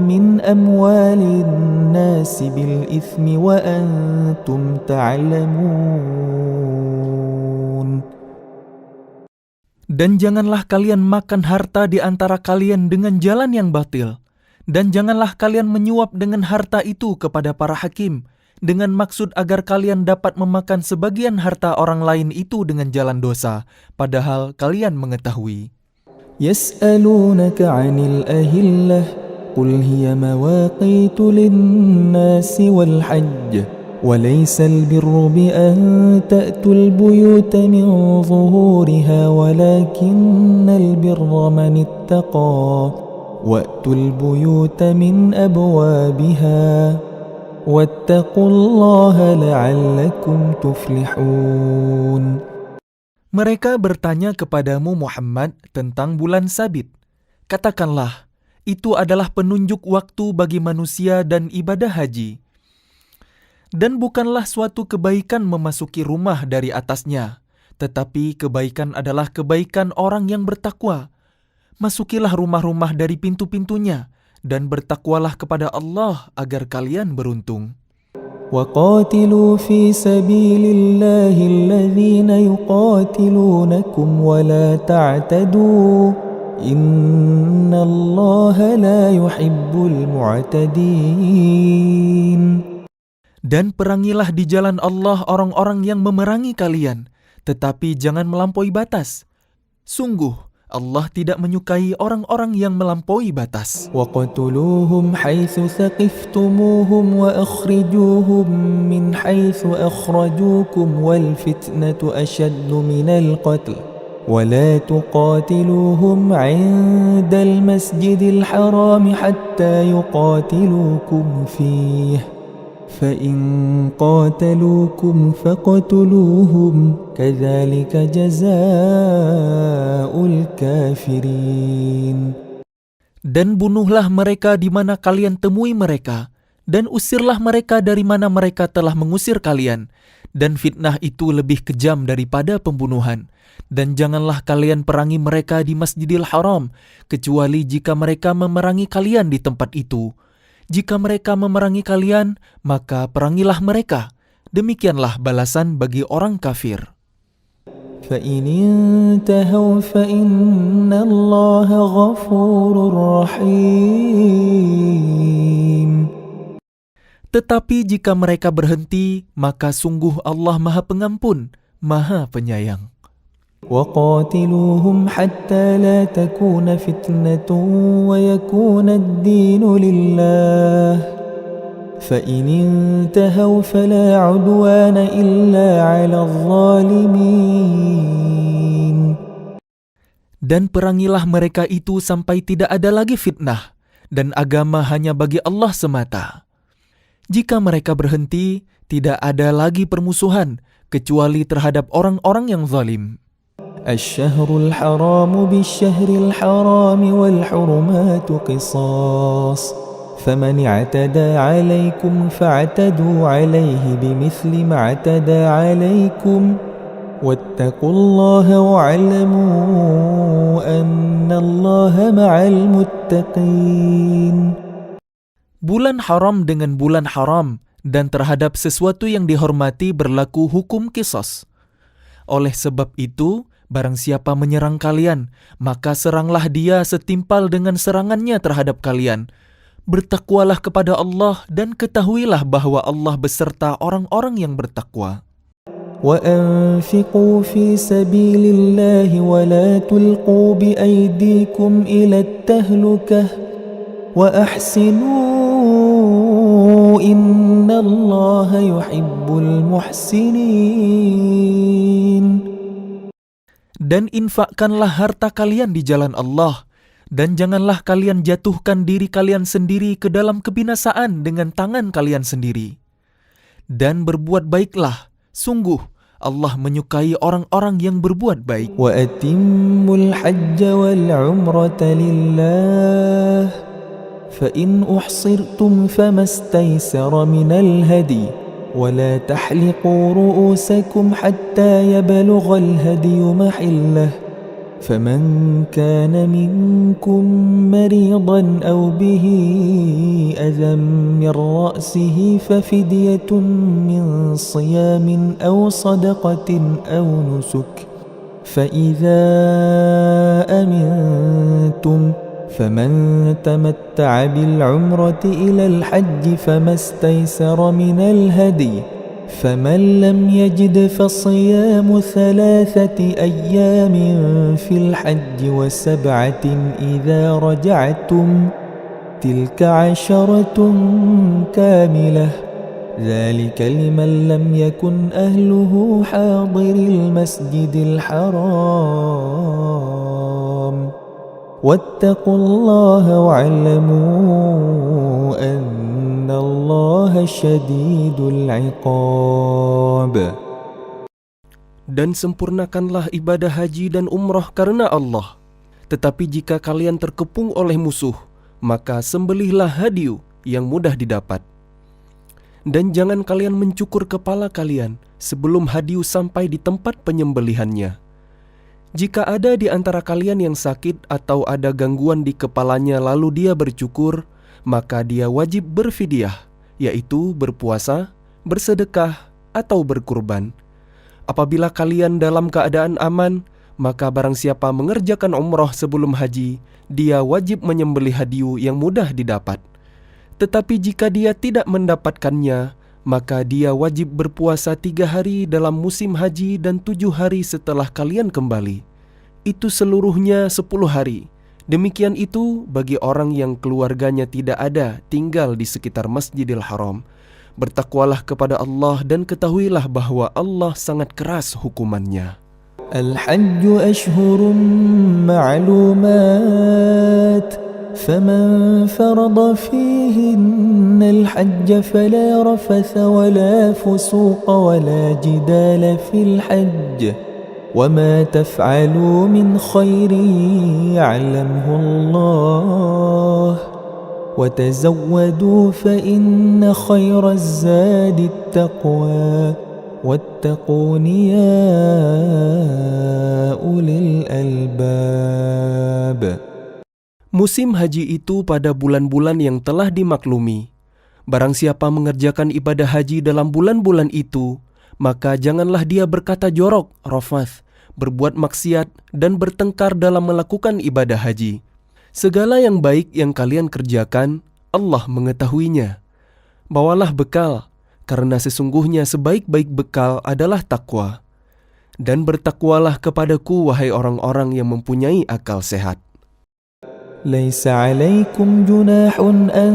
من أموال الناس بالإثم وأنتم تعلمون. Dan janganlah kalian makan harta di antara kalian dengan jalan yang batil. Dan janganlah kalian menyuap dengan harta itu kepada para hakim, dengan maksud agar kalian dapat memakan sebagian harta orang lain itu dengan jalan dosa, padahal kalian mengetahui. يسألونك عن الأهلة قل هي مواقيت للناس والحج وليس البر بأن تأتوا البيوت من ظهورها ولكن البر من اتقى وأتوا البيوت من أبوابها واتقوا الله لعلكم تفلحون. Mereka bertanya kepadamu Muhammad tentang bulan Sabit. Katakanlah, itu adalah penunjuk waktu bagi manusia dan ibadah haji. Dan bukanlah suatu kebaikan memasuki rumah dari atasnya, tetapi kebaikan adalah kebaikan orang yang bertakwa. Masukilah rumah-rumah dari pintu-pintunya, dan bertakwalah kepada Allah agar kalian beruntung. وقاتلوا في سبيل الله الذين يقاتلونكم ولا تعتدوا إن الله لا يحب المعتدين. Dan perangilah di jalan Allah orang-orang yang memerangi kalian, tetapi jangan melampaui batas. Sungguh, Allah tidak menyukai orang-orang yang melampaui batas. وَقَتُلُوهُمْ حَيْثُ ثَقِفْتُمُوهُمْ وَأَخْرِجُوهُمْ مِنْ حَيْثُ أَخْرَجُوكُمْ وَالْفِتْنَةُ أَشَدُّ مِنَ الْقَتْلِ وَلَا تُقَاتِلُوهُمْ عِنْدَ الْمَسْجِدِ الْحَرَامِ حَتَّى يُقَاتِلُوكُمْ فِيهِ فَإِنْ قَاتَلُوكُمْ فَاقْتُلُوهُمْ كَذَلِكَ جَزَاءُ الْكَافِرِينَ. Dan bunuhlah mereka di mana kalian temui mereka, dan usirlah mereka dari mana mereka telah mengusir kalian, dan fitnah itu lebih kejam daripada pembunuhan. Dan janganlah kalian perangi mereka di Masjidil Haram, kecuali jika mereka memerangi kalian di tempat itu. Jika mereka memerangi kalian, maka perangilah mereka. Demikianlah balasan bagi orang kafir. فَإِنِ انْتَهَوْا فَإِنَّ اللَّهَ غَفُورٌ رَحِيمٌ. Tetapi jika mereka berhenti, maka sungguh Allah Maha Pengampun, Maha Penyayang. وَقَاتِلُوهُمْ حَتَّى لَا تَكُونَ فِتْنَةٌ وَيَكُونَ الدِّينُ لِلَّهِ فَإِنِ انْتَهَوْا فَلَا عُدْوَانَ إِلَّا عَلَى الظَّالِمِينَ. Dan perangilah mereka itu sampai tidak ada lagi fitnah, dan agama hanya bagi Allah semata. Jika mereka berhenti, tidak ada lagi permusuhan, kecuali terhadap orang-orang yang zalim. الشهر الحرام بالشهر الحرام والحرمات قصاص فمن اعتدى عليكم فاعتدوا عليه بمثل ما اعتدى عليكم واتقوا الله واعلموا أن الله مع المتقين. Bulan haram dengan bulan haram, dan terhadap sesuatu yang dihormati berlaku hukum qisas. Oleh sebab itu, barang siapa menyerang kalian, maka seranglah dia setimpal dengan serangannya terhadap kalian. Bertakwalah kepada Allah dan ketahuilah bahwa Allah beserta orang-orang yang bertakwa. وأنفقوا في سبيل الله ولا تلقوا بأيديكم إلى التهلكة وأحسنوا إن الله يحب المحسنين. Dan infakkanlah harta kalian di jalan Allah, dan janganlah kalian jatuhkan diri kalian sendiri ke dalam kebinasaan dengan tangan kalian sendiri. Dan berbuat baiklah, sungguh Allah menyukai orang-orang yang berbuat baik. وَأَتِمُّوا الْحَجَّ وَالْعُمْرَةَ لِلَّهِ فَإِنْ أُحْصِرْتُمْ فَمَا اسْتَيْسَرَ مِنَ الْهَدْيِ وَلَا تَحْلِقُوا رُؤُوسَكُمْ حَتَّى يَبْلُغَ الْهَدْيُ مَحِلَّهُ فَمَنْ كَانَ مِنْكُمْ مَرِيضًا أَوْ بِهِ أَذًى مِنْ رَأْسِهِ فَفِدْيَةٌ مِنْ صِيَامٍ أَوْ صَدَقَةٍ أَوْ نُسُكٍ فَإِذَا أَمِنْتُمْ فَمَنْ تَمَتَّعَ بِالْعُمْرَةِ إِلَى الْحَجِّ فَمَا اسْتَيْسَرَ مِنَ الْهَدْيِ فَمَنْ لَمْ يَجِدْ فَصِيَامُ 3 أيام في الحج و7 إذا رجعتم تلك 10 كاملة ذلك لمن لم يكن أهله حاضر المسجد الحرام واتقوا الله واعلموا أن الله شديد العقاب. Dan sempurnakanlah ibadah haji dan umrah karena Allah. Tetapi jika kalian terkepung oleh musuh, maka sembelihlah hadiu yang mudah didapat. Dan jangan kalian mencukur kepala kalian sebelum hadiu sampai di tempat penyembelihannya. Jika ada di antara kalian yang sakit atau ada gangguan di kepalanya lalu dia bercukur, maka dia wajib berfidyah, yaitu berpuasa, bersedekah, atau berkurban. Apabila kalian dalam keadaan aman, maka barang siapa mengerjakan umrah sebelum haji, dia wajib menyembelih hadiu yang mudah didapat. Tetapi jika dia tidak mendapatkannya, maka dia wajib berpuasa 3 hari dalam musim haji dan 7 hari setelah kalian kembali. Itu seluruhnya 10 hari. Demikian itu bagi orang yang keluarganya tidak ada tinggal di sekitar Masjidil Haram. Bertakwalah kepada Allah dan ketahuilah bahwa Allah sangat keras hukumannya. الحج أشهر معلومات فمن فرض فيهن الحج فلا رفث ولا فسوق ولا جدال في الحج وما تفعلوا من خير يعلمه الله وتزودوا فإن خير الزاد التقوى واتقون يا أولي الألباب. Musim haji itu pada bulan-bulan yang telah dimaklumi. Barang siapa mengerjakan ibadah haji dalam bulan-bulan itu, maka janganlah dia berkata jorok, rafath, berbuat maksiat, dan bertengkar dalam melakukan ibadah haji. Segala yang baik yang kalian kerjakan, Allah mengetahuinya. Bawalah bekal, karena sesungguhnya sebaik-baik bekal adalah takwa. Dan bertakwalah kepadaku, wahai orang-orang yang mempunyai akal sehat. ليس عليكم جناح أن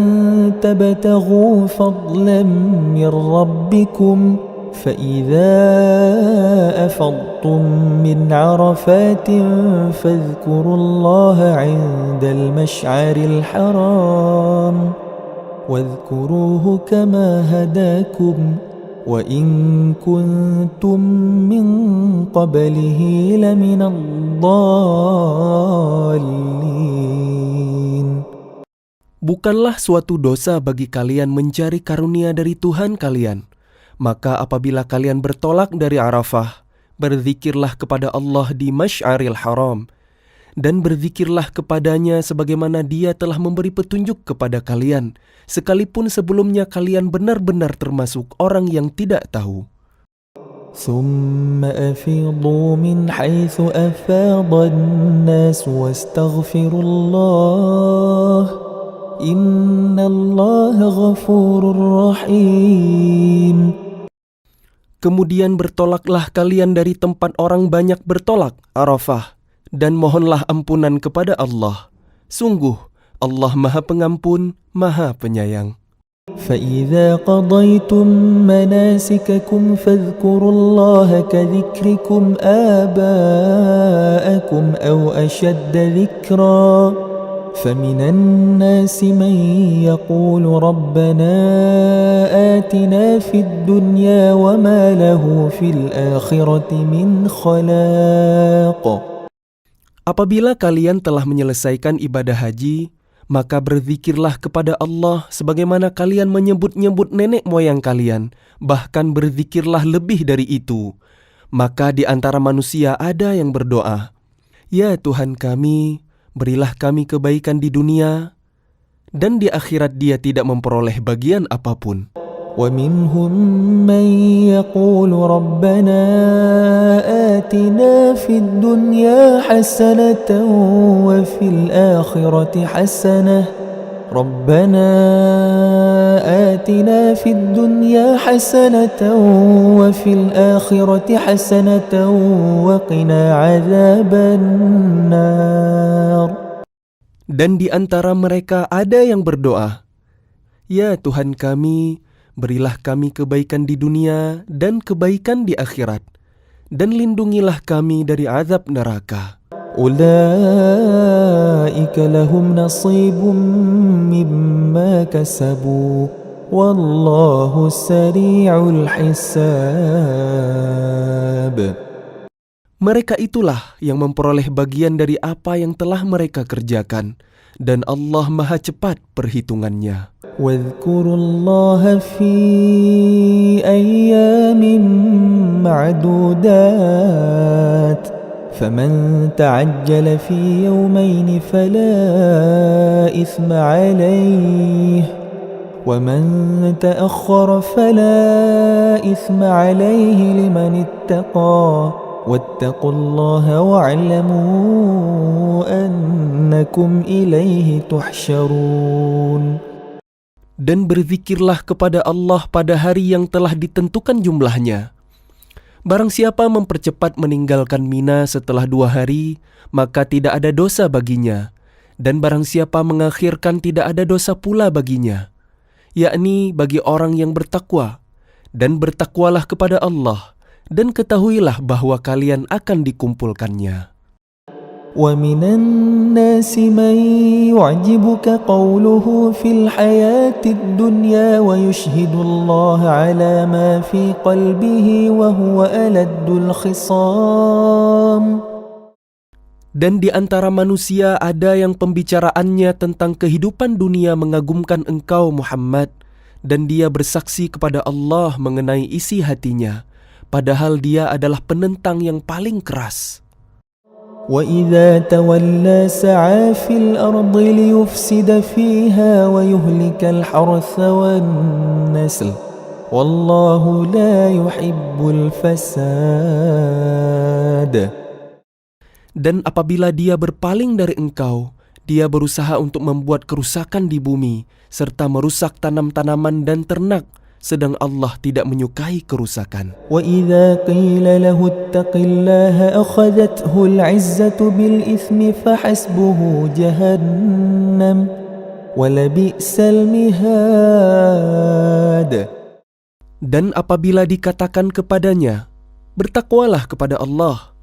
تبتغوا فضلا من ربكم فإذا أفضتم من عرفات فاذكروا الله عند المشعر الحرام واذكروه كما هداكم وإن كنتم من قبله لمن الضالين. Bukanlah suatu dosa bagi kalian mencari karunia dari Tuhan kalian. Maka apabila kalian bertolak dari Arafah, berzikirlah kepada Allah di Masy'aril Haram, dan berzikirlah kepadanya sebagaimana Dia telah memberi petunjuk kepada kalian, sekalipun sebelumnya kalian benar-benar termasuk orang yang tidak tahu. ثم أفيضوا من حيث أفاض الناس واستغفروا الله إن الله غفور رحيم. Kemudian bertolaklah kalian dari tempat orang banyak bertolak, Arafah, dan mohonlah ampunan kepada Allah. Sungguh, Allah Maha Pengampun, Maha Penyayang. فإذا قضيتم مناسككم فاذكروا الله كذكركم آباءكم أو أشد ذكرا فمن الناس من يقول ربنا آتنا في الدنيا وما له في الآخرة من خلاق. Apabila kalian telah menyelesaikan ibadah haji, maka berzikirlah kepada Allah sebagaimana kalian menyebut-nyebut nenek moyang kalian, bahkan berzikirlah lebih dari itu. Maka di antara manusia ada yang berdoa, "Ya Tuhan kami, berilah kami kebaikan di dunia," dan di akhirat dia tidak memperoleh bagian apapun. ومنهم من يقول ربنا آتنا في الدنيا حسنة وفي الآخرة حسنة ربنا آتنا في الدنيا حسنة وفي الآخرة حسنة وقنا عذاب النار. Dan di antara mereka ada yang berdoa, "Ya Tuhan kami, berilah kami kebaikan di dunia dan kebaikan di akhirat, dan lindungilah kami dari azab neraka." أولئك لهم نصيب مما كسبوا والله سريع الحساب. Mereka itulah yang memperoleh bagian dari apa yang telah mereka kerjakan, dan Allah Maha cepat perhitungannya. واذكروا الله في أيام معدودات فمن تعجل في يومين فلا إثم عليه ومن تأخر فلا إثم عليه لمن اتقى واتقوا الله واعلموا أنكم إليه تحشرون. Dan berzikirlah kepada Allah pada hari yang telah ditentukan jumlahnya. Barang siapa mempercepat meninggalkan Mina setelah 2 hari, maka tidak ada dosa baginya. Dan barang siapa mengakhirkan, tidak ada dosa pula baginya, yakni bagi orang yang bertakwa. Dan bertakwalah kepada Allah, dan ketahuilah bahwa kalian akan dikumpulkannya. ومن الناس من يعجبك قوله في الحياة الدنيا ويشهد الله على ما في قلبه وهو ألد الخصام. Dan di antara manusia ada yang pembicaraannya tentang kehidupan dunia mengagumkan engkau Muhammad, dan dia bersaksi kepada Allah mengenai isi hatinya, padahal dia adalah penentang yang paling keras. وَإِذَا تَوَلَّى سَعَى فِي الْأَرْضِ لِيُفْسِدَ فِيهَا وَيُهْلِكَ الْحَرْثَ وَالنَّسْلَ وَاللَّهُ لَا يُحِبُّ الْفَسَادَ. Dan apabila dia berpaling dari engkau, dia berusaha untuk membuat kerusakan di bumi, serta merusak tanam-tanaman dan ternak, sedang Allah tidak menyukai kerusakan. وَإِذَا قِيلَ لَهُ اتَّقِ اللَّهَ أَخَذَتْهُ الْعِزَّةُ بِالْإِثْمِ فَحَسْبُهُ جَهَنَّمُ وَلَبِئْسَ الْمِهَادُ. Dan apabila dikatakan kepadanya, "Bertakwalah kepada Allah,"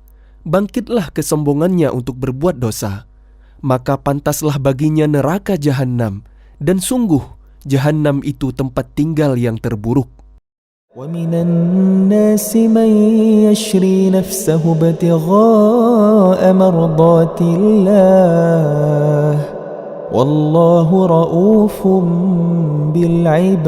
bangkitlah kesombongannya untuk berbuat dosa, maka pantaslah baginya neraka Jahannam, dan sungguh Jahannam itu tempat tinggal yang terburuk. وَمِنَ النَّاسِ مَن يَشْرِي نَفْسَهُ ابْتِغَاءَ مَرْضَاتِ اللَّهِ وَاللَّهُ رَءُوفٌ بِالْعِبَادِ.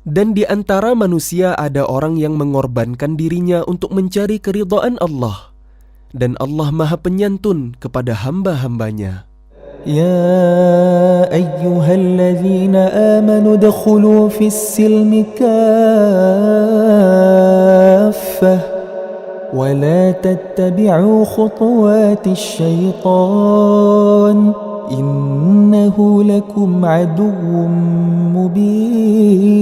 Dan di antara manusia ada orang yang mengorbankan dirinya untuk mencari keridhaan Allah, dan Allah Maha Penyantun kepada hamba-hambanya. يا أيها الذين آمنوا ادخلوا في السلم كافة ولا تتبعوا خطوات الشيطان إنه لكم عدو مبين.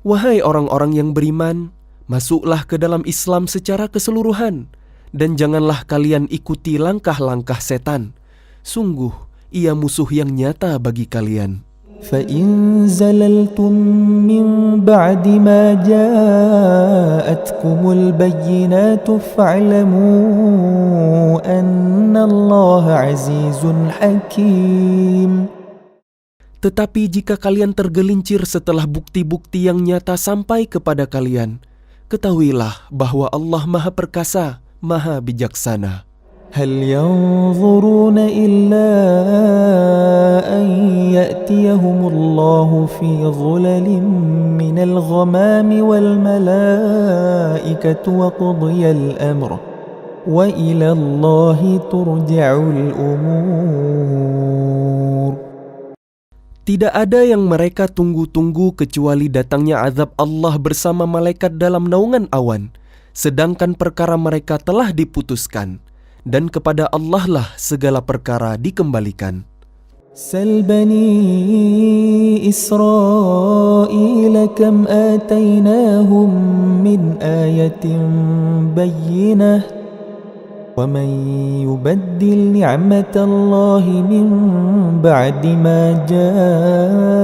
Wahai orang-orang yang beriman, masuklah ke dalam Islam secara keseluruhan, dan janganlah kalian ikuti langkah-langkah setan. Sungguh, ia musuh yang nyata bagi kalian. فإن زللتم من بعد ما جاءتكم البينات فاعلموا أن الله عزيز حكيم. Tetapi jika kalian tergelincir setelah bukti-bukti yang nyata sampai kepada kalian, ketahuilah bahwa Allah Maha Perkasa, Maha Bijaksana. هل ينظرون إلا أن يأتيهم الله في ظلل من الغمام والملائكة وقضي الأمر وإلى الله ترجع الأمور. Tidak ada yang mereka tunggu-tunggu kecuali datangnya azab Allah bersama malaikat dalam naungan awan, sedangkan perkara mereka telah diputuskan. Dan kepada Allah lah segala perkara dikembalikan. سل بني إسرائيل كم آتيناهم من آية بينة ومن يبدل نعمة الله من بعد ما جاءته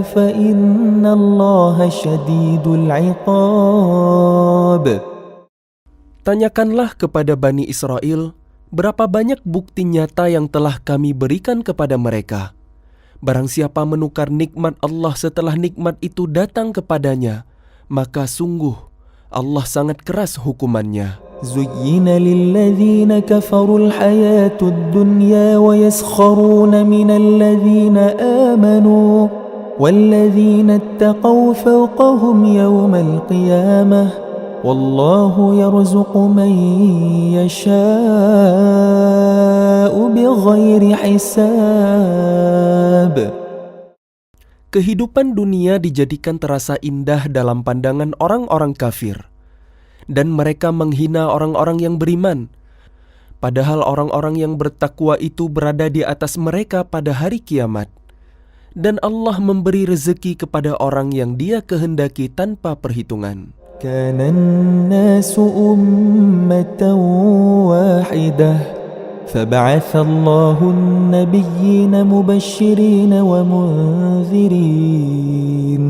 فإن الله شديد العقاب. Tanyakanlah kepada Bani Israel, berapa banyak bukti nyata yang telah kami berikan kepada mereka. Barang siapa menukar nikmat Allah setelah nikmat itu datang kepadanya, maka sungguh Allah sangat keras hukumannya. زين للذين كفروا الحياة الدنيا ويسخرون من الذين آمنوا والذين اتقوا فوقهم يوم القيامة والله يرزق من يشاء بغير حساب. Kehidupan dunia dijadikan terasa indah dalam pandangan orang-orang kafir, dan mereka menghina orang-orang yang beriman, padahal orang-orang yang bertakwa itu berada di atas mereka pada hari kiamat. Dan Allah memberi rezeki kepada orang yang Dia kehendaki tanpa perhitungan. كان الناس أمة واحدة فبعث الله النبيين مبشرين ومنذرين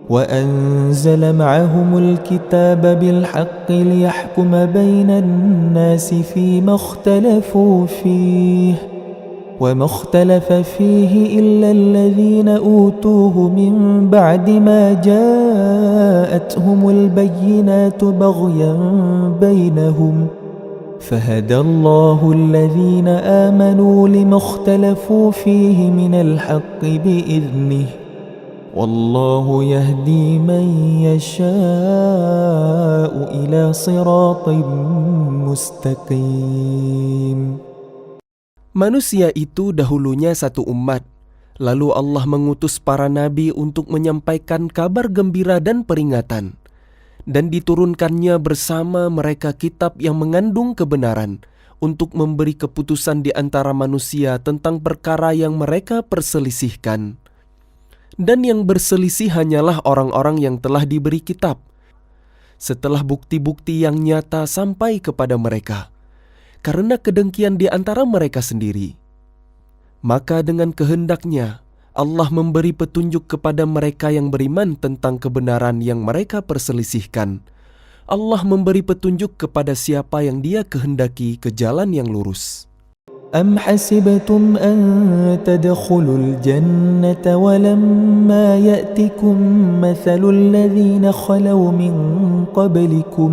وأنزل معهم الكتاب بالحق ليحكم بين الناس فيما اختلفوا فيه وما اختلف فيه إلا الذين أوتوه من بعد ما جاءتهم البينات بغيا بينهم فهدى الله الذين آمنوا لما اختلفوا فيه من الحق بإذنه والله يهدي من يشاء إلى صراط مستقيم. Manusia itu dahulunya satu umat, lalu Allah mengutus para nabi untuk menyampaikan kabar gembira dan peringatan, dan diturunkannya bersama mereka kitab yang mengandung kebenaran untuk memberi keputusan di antara manusia tentang perkara yang mereka perselisihkan. Dan yang berselisih hanyalah orang-orang yang telah diberi kitab, setelah bukti-bukti yang nyata sampai kepada mereka, karena kedengkian di antara mereka sendiri. Maka dengan kehendaknya, Allah memberi petunjuk kepada mereka yang beriman tentang kebenaran yang mereka perselisihkan. Allah memberi petunjuk kepada siapa yang Dia kehendaki ke jalan yang lurus. أم حسبتم أن تدخلوا الجنة ولما يأتكم مثل الذين خلوا من قبلكم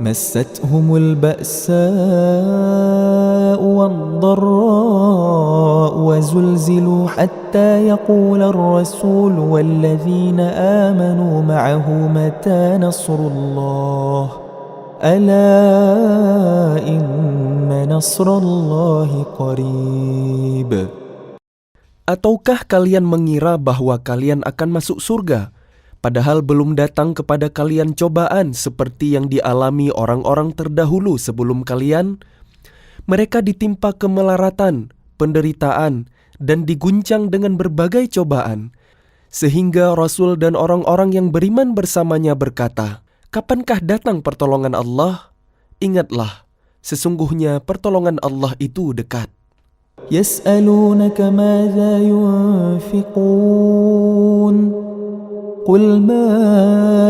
مستهم البأساء والضراء وزلزلوا حتى يقول الرسول والذين آمنوا معه متى نصر الله ألا إن نصر الله قريب. Ataukah kalian mengira bahwa kalian akan masuk surga, padahal belum datang kepada kalian cobaan seperti yang dialami orang-orang terdahulu sebelum kalian? Mereka ditimpa kemelaratan, penderitaan, dan diguncang dengan berbagai cobaan. Sehingga Rasul dan orang-orang yang beriman bersamanya berkata, "Kapankah datang pertolongan Allah?" Ingatlah, sesungguhnya pertolongan Allah itu dekat. يسألونك ماذا ينفقون قل ما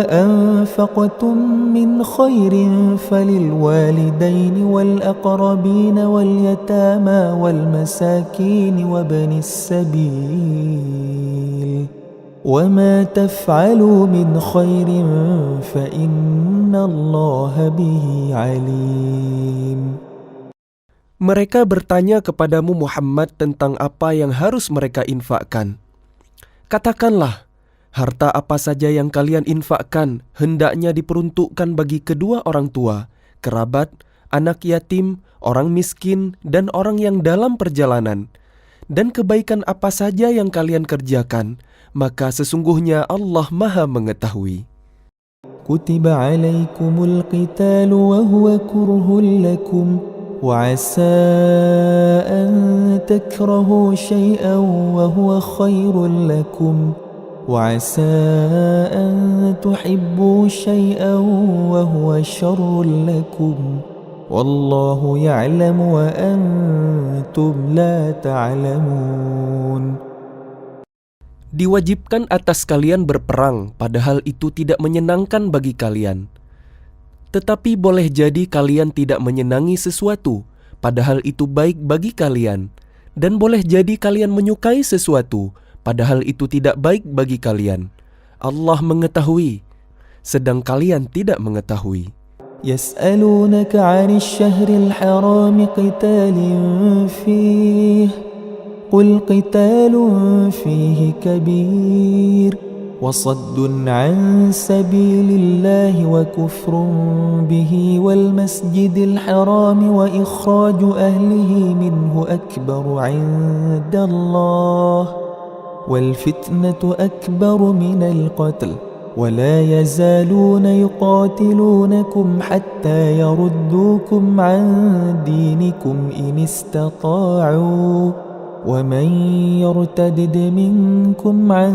أنفقتم من خير فللوالدين والأقربين واليتامى والمساكين وابن السبيل وما تفعلوا من خير فإن الله به عليم. Mereka bertanya kepadamu Muhammad tentang apa yang harus mereka infakkan. Katakanlah, harta apa saja yang kalian infakkan hendaknya diperuntukkan bagi kedua orang tua, kerabat, anak yatim, orang miskin, dan orang yang dalam perjalanan. Dan kebaikan apa saja yang kalian kerjakan, maka sesungguhnya Allah Maha mengetahui. كتب عليكم القتال وهو كره لكم وعسى أن تكرهوا شيئا وهو خير لكم وعسى أن تحبوا شيئا وهو شر لكم والله يعلم وأنتم لا تعلمون. Diwajibkan atas kalian berperang, padahal itu tidak menyenangkan bagi kalian. Tetapi boleh jadi kalian tidak menyenangi sesuatu, padahal itu baik bagi kalian. Dan boleh jadi kalian menyukai sesuatu, padahal itu tidak baik bagi kalian. Allah mengetahui, sedang kalian tidak mengetahui. يسألونك عن الشهر الحرام قتال فيه قل قتال فيه كبير وصد عن سبيل الله وكفر به والمسجد الحرام وإخراج أهله منه أكبر عند الله والفتنة أكبر من القتل ولا يزالون يقاتلونكم حتى يردوكم عن دينكم إن استطاعوا ومن يرتدد منكم عن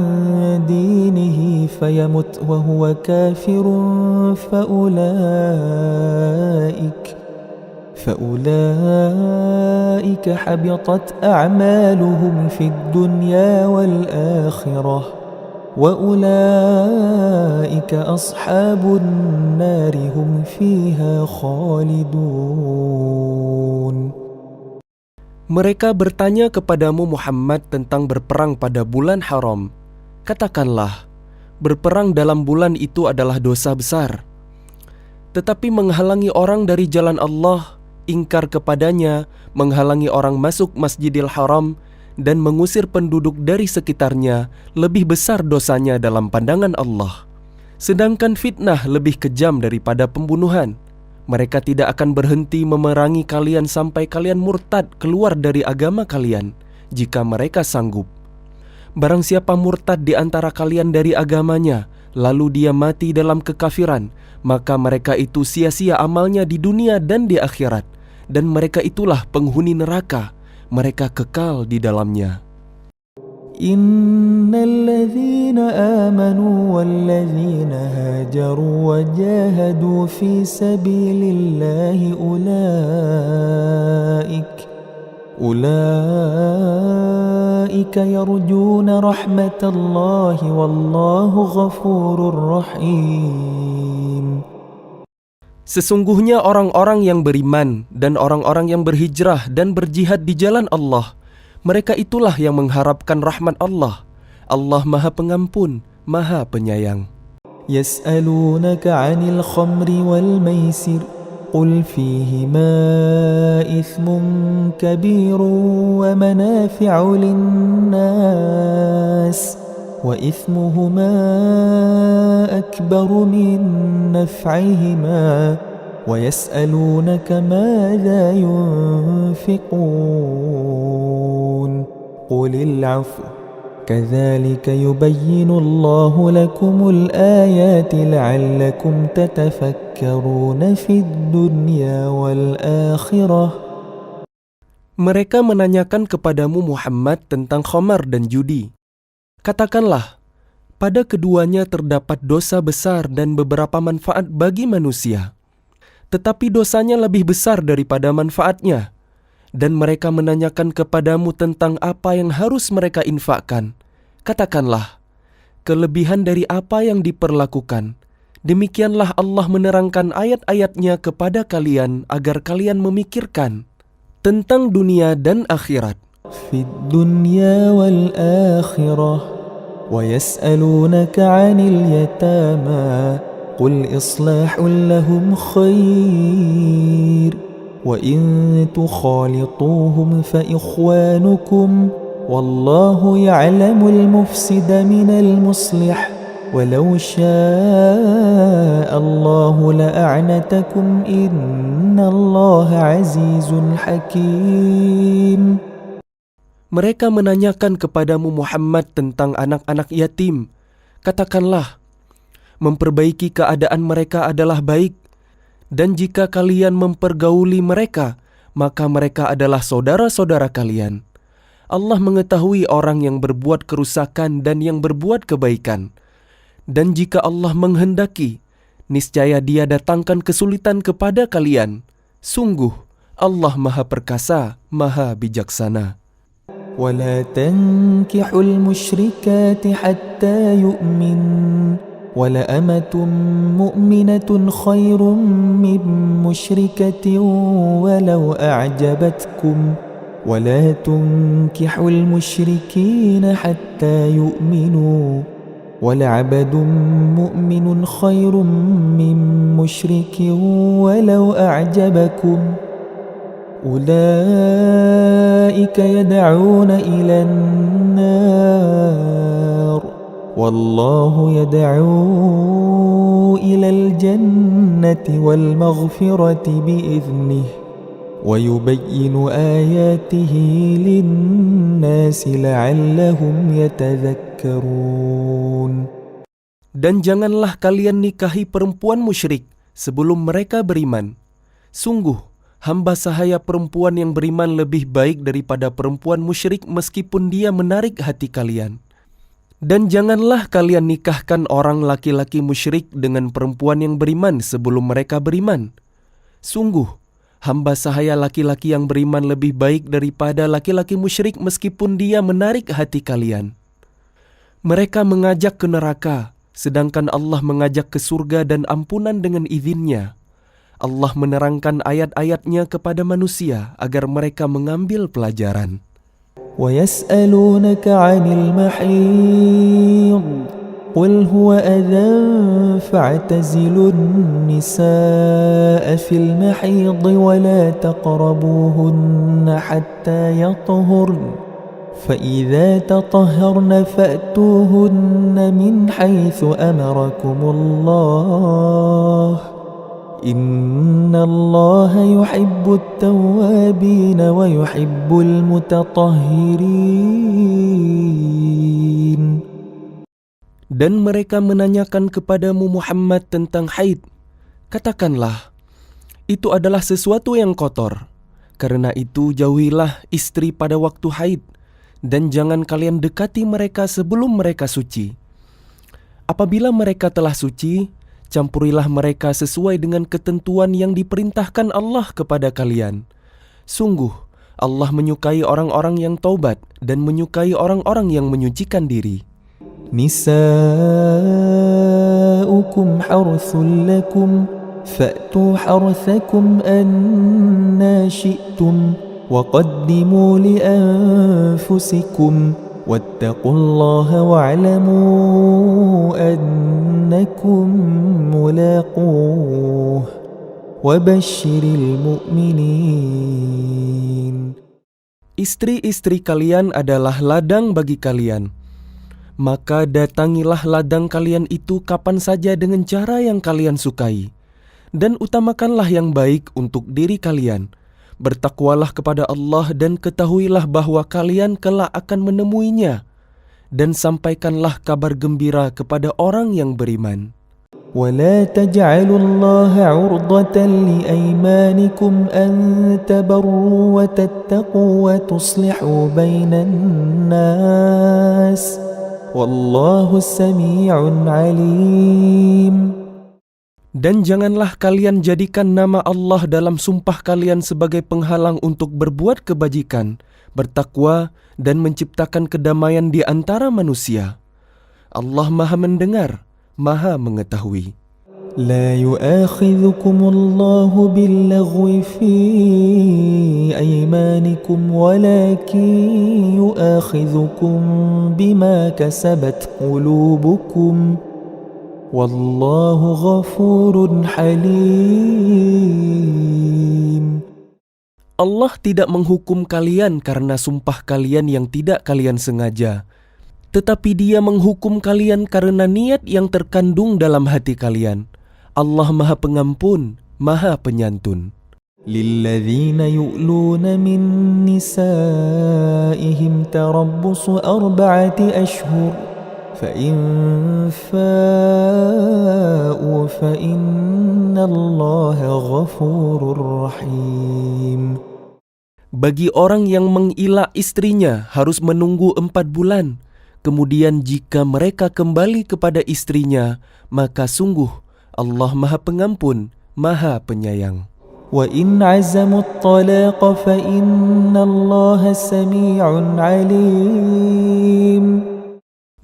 دينه فيمت وهو كافر فأولئك حبطت أعمالهم في الدنيا والآخرة وأولئك أصحاب النار هم فيها خالدون. Mereka bertanya kepadamu Muhammad tentang berperang pada bulan haram. Katakanlah, berperang dalam bulan itu adalah dosa besar. Tetapi menghalangi orang dari jalan Allah, ingkar kepadanya, menghalangi orang masuk Masjidil Haram, dan mengusir penduduk dari sekitarnya, lebih besar dosanya dalam pandangan Allah. Sedangkan fitnah lebih kejam daripada pembunuhan. Mereka tidak akan berhenti memerangi kalian sampai kalian murtad keluar dari agama kalian, jika mereka sanggup. Barang siapa murtad di antara kalian dari agamanya, lalu dia mati dalam kekafiran, maka mereka itu sia-sia amalnya di dunia dan di akhirat, dan mereka itulah penghuni neraka, mereka kekal di dalamnya. إن الذين آمنوا والذين هاجروا وجاهدوا في سبيل الله أولئك يرجون رحمة الله والله غفور رحيم. Sesungguhnya orang-orang yang beriman dan orang-orang yang berhijrah dan berjihad di jalan Allah, mereka itulah yang mengharapkan rahmat Allah. Allah Maha Pengampun, Maha Penyayang. يسألونك عن الخمر والميسر قل فيهما إثم كبير ومنافع للناس وإثمهما أكبر من نفعهما ويسألونك ماذا ينفقون قل العفو كذلك يبين الله لكم الآيات لعلكم تتفكرون في الدنيا والآخرة Mereka menanyakan kepadamu Muhammad tentang khamar dan judi. Katakanlah, pada keduanya terdapat dosa besar dan beberapa manfaat bagi manusia. Tetapi dosanya lebih besar daripada manfaatnya. Dan mereka menanyakan kepadamu tentang apa yang harus mereka infakkan. Katakanlah, kelebihan dari apa yang diperlakukan. Demikianlah Allah menerangkan ayat-ayatnya kepada kalian agar kalian memikirkan tentang dunia dan akhirat. في الدنيا والآخرة ويسألونك عن اليتامى قل إصلاح لهم خير وإن تخالطوهم فإخوانكم والله يعلم المفسد من المصلح ولو شاء الله لأعنتكم إن الله عزيز حكيم. Mereka menanyakan kepadamu Muhammad tentang anak-anak yatim. Katakanlah, memperbaiki keadaan mereka adalah baik. Dan jika kalian mempergauli mereka, maka mereka adalah saudara-saudara kalian. Allah mengetahui orang yang berbuat kerusakan dan yang berbuat kebaikan. Dan jika Allah menghendaki, niscaya Dia datangkan kesulitan kepada kalian. Sungguh, Allah Maha Perkasa, Maha Bijaksana. ولا تنكحوا المشركات حتى يؤمن ولأمة مؤمنة خير من مشركة ولو أعجبتكم ولا تنكحوا المشركين حتى يؤمنوا ولعبد مؤمن خير من مشرك ولو أعجبكم أولئك يدعون إلى النار والله يدعو إلى الجنة والمغفرة بإذنه ويبين آياته للناس لعلهم يتذكرون. Dan janganlah kalian nikahi perempuan musyrik sebelum mereka beriman. Sungguh, hamba sahaya perempuan yang beriman lebih baik daripada perempuan musyrik meskipun dia menarik hati kalian. Dan janganlah kalian nikahkan orang laki-laki musyrik dengan perempuan yang beriman sebelum mereka beriman. Sungguh, hamba sahaya laki-laki yang beriman lebih baik daripada laki-laki musyrik meskipun dia menarik hati kalian. Mereka mengajak ke neraka, sedangkan Allah mengajak ke surga dan ampunan dengan izinnya. Allah menerangkan ayat-ayatnya kepada manusia agar mereka mengambil pelajaran. وَيَسْأَلُونَكَ عَنِ الْمَحِيضِ قُلْ هُوَ أَذًى فَاعْتَزِلُوا النِّسَاءَ فِي الْمَحِيضِ وَلَا تَقْرَبُوهُنَّ حَتَّى يَطْهُرْنَ فَإِذَا تَطَهَّرْنَ فَأْتُوهُنَّ مِنْ حَيْثُ أَمَرَكُمُ اللَّهُ إن الله يحب التوابين ويحب المتطهرين. Dan mereka menanyakan kepadamu Muhammad tentang haid. Katakanlah, itu adalah sesuatu yang kotor. Karena itu jauhilah istri pada waktu haid, dan jangan kalian dekati mereka sebelum mereka suci. Apabila mereka telah suci, campurilah mereka sesuai dengan ketentuan yang diperintahkan Allah kepada kalian. Sungguh, Allah menyukai orang-orang yang taubat dan menyukai orang-orang yang menyucikan diri. Nisa'ukum harthun lakum fa'tu harthakum anna syi'tum wa qaddimu li anfusikum wattaqullaha wa'lamu annakum mulaquh wa basyiril mu'minin. Istri-istri kalian adalah ladang bagi kalian. Maka datangilah ladang kalian itu kapan saja dengan cara yang kalian sukai. Dan utamakanlah yang baik untuk diri kalian. Bertakwalah kepada Allah dan ketahuilah bahwa kalian kelak akan menemuinya. Dan sampaikanlah kabar gembira kepada orang yang beriman. ولا تجعلوا الله عرضة لأيمانكم أن تبروا وتتقوا وتصلحوا بين الناس والله سميع عليم. Dan janganlah kalian jadikan nama Allah dalam sumpah kalian sebagai penghalang untuk berbuat kebajikan, bertakwa, dan menciptakan kedamaian di antara manusia. Allah Maha mendengar, Maha mengetahui. لا يؤاخذكم الله باللغو في أيمانكم ولكن يؤاخذكم بما كسبت قلوبكم والله غفور حليم. Allah tidak menghukum kalian karena sumpah kalian yang tidak kalian sengaja, tetapi Dia menghukum kalian karena niat yang terkandung dalam hati kalian. Allah Maha Pengampun, Maha Penyantun. للذين يؤلون من نسائهم تربص 4 أشهر فإن فاءوا فإن الله غفور رحيم. Bagi orang yang mengilah istrinya harus menunggu 4 bulan. Kemudian jika mereka kembali kepada istrinya, maka sungguh Allah Maha Pengampun, Maha Penyayang. وإن عزموا الطلاق فإن الله سميع عليم.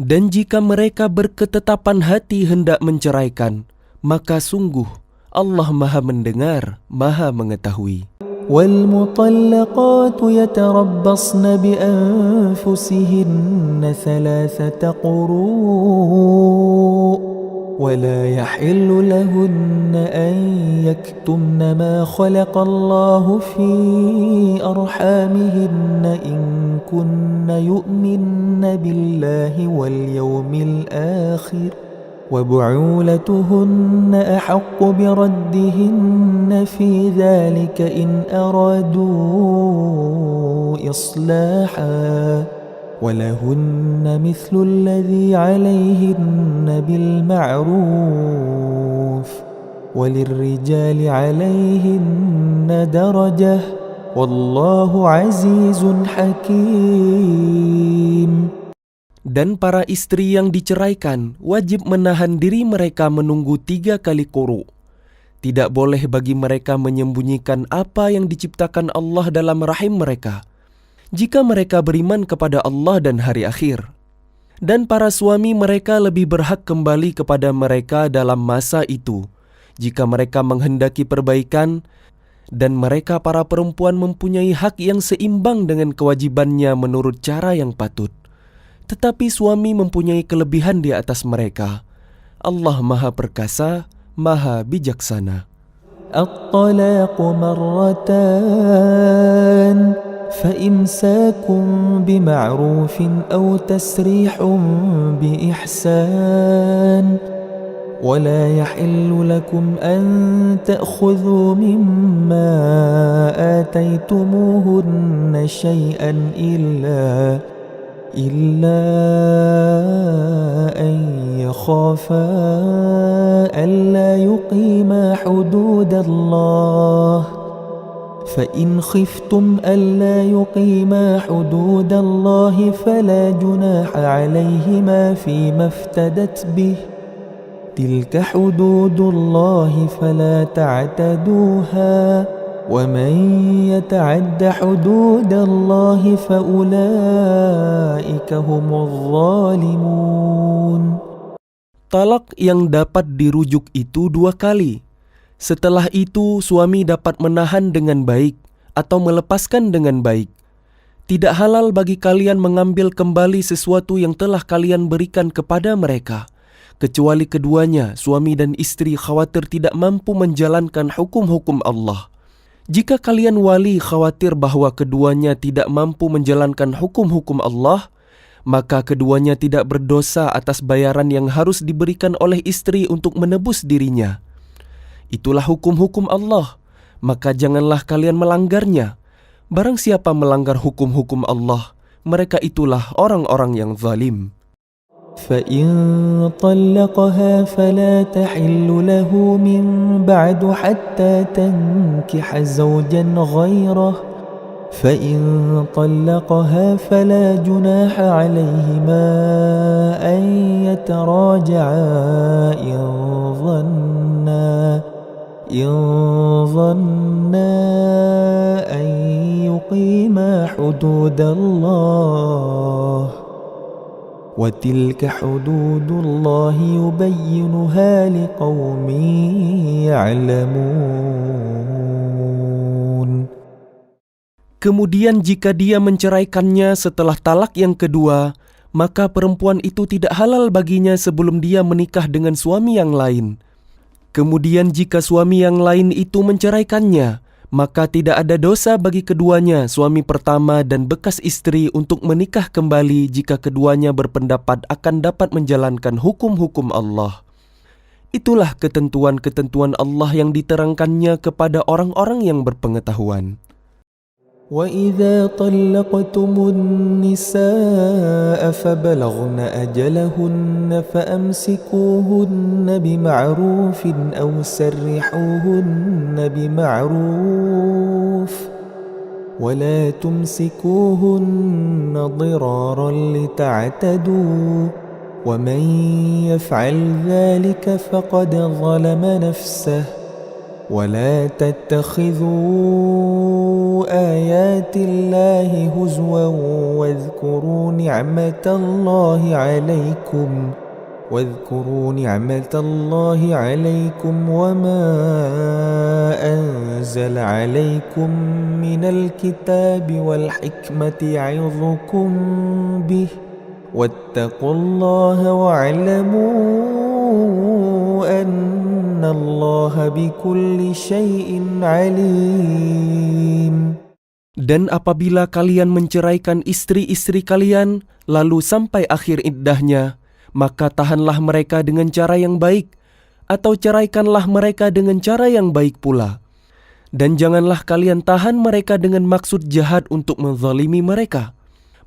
Dan jika mereka berketetapan hati hendak menceraikan, maka sungguh Allah Maha mendengar, Maha mengetahui. والمطلقات يتربصن بأنفسهن 3 قروء ولا يحل لهن أن يكتمن ما خلق الله في أرحامهن إن كن يؤمن بالله واليوم الآخر وبعولتهن أحق بردهن في ذلك إن أرادوا إصلاحا ولهن مثل الذي عليهن بالمعروف وللرجال عليهن درجة والله عزيز حكيم. Dan para istri yang diceraikan wajib menahan diri mereka menunggu 3 kali quru. Tidak boleh bagi mereka menyembunyikan apa yang diciptakan Allah dalam rahim mereka, jika mereka beriman kepada Allah dan hari akhir. Dan para suami mereka lebih berhak kembali kepada mereka dalam masa itu, jika mereka menghendaki perbaikan, dan mereka para perempuan mempunyai hak yang seimbang dengan kewajibannya menurut cara yang patut. Tetapi suami mempunyai kelebihan di atas mereka. Allah Maha Perkasa, Maha Bijaksana. الطلاق مرتان فإمساك بمعروف أو تسريح بإحسان ولا يحل لكم أن تأخذوا مما آتيتموهن شيئا إلا أن يخافا ألا يقيما حدود الله فإن خفتم ألا يقيما حدود الله فلا جناح عليهما فيما افتدت به تلك حدود الله فلا تعتدوها ومن يتعد حدود الله فأولئك هم الظالمون. Talak yang dapat dirujuk itu 2 kali. Setelah itu suami dapat menahan dengan baik atau melepaskan dengan baik. Tidak halal bagi kalian mengambil kembali sesuatu yang telah kalian berikan kepada mereka, kecuali keduanya, suami dan istri, khawatir tidak mampu menjalankan hukum-hukum Allah. Jika kalian wali khawatir bahwa keduanya tidak mampu menjalankan hukum-hukum Allah, maka keduanya tidak berdosa atas bayaran yang harus diberikan oleh istri untuk menebus dirinya. Itulah hukum-hukum Allah, maka janganlah kalian melanggarnya. Barang siapa melanggar hukum-hukum Allah, mereka itulah orang-orang yang zalim. فإن طلقها فلا تحل له من بعد حتى تنكح زوجا غيره فإن طلقها فلا جناح عليهما أن يتراجعا إن ظنا أن يقيما حدود الله وتلك حدود الله يبينها لقوم يعلمون. Kemudian jika dia menceraikannya setelah talak yang kedua, maka perempuan itu tidak halal baginya sebelum dia menikah dengan suami yang lain. Kemudian jika suami yang lain itu menceraikannya, maka tidak ada dosa bagi keduanya, suami pertama dan bekas istri, untuk menikah kembali jika keduanya berpendapat akan dapat menjalankan hukum-hukum Allah. Itulah ketentuan-ketentuan Allah yang diterangkannya kepada orang-orang yang berpengetahuan. وَإِذَا طَلَّقْتُمُ النِّسَاءَ فَبَلَغْنَ أَجَلَهُنَّ فَأَمْسِكُوهُنَّ بِمَعْرُوفٍ أَوْ سَرِّحُوهُنَّ بِمَعْرُوفٍ وَلَا تُمْسِكُوهُنَّ ضِرَارًا لِتَعْتَدُوا وَمَنْ يَفْعَلْ ذَلِكَ فَقَدْ ظَلَمَ نَفْسَهُ ولا تتخذوا آيات الله هزوا واذكروا نعمة الله عليكم وما أنزل عليكم من الكتاب والحكمة يعظكم به واتقوا الله واعلموا أن الله بكل شيء عليم. Dan apabila kalian menceraikan istri-istri kalian, lalu sampai akhir iddahnya, maka tahanlah mereka dengan cara yang baik, atau ceraikanlah mereka dengan cara yang baik pula. Dan janganlah kalian tahan mereka dengan maksud jahat untuk menzalimi mereka.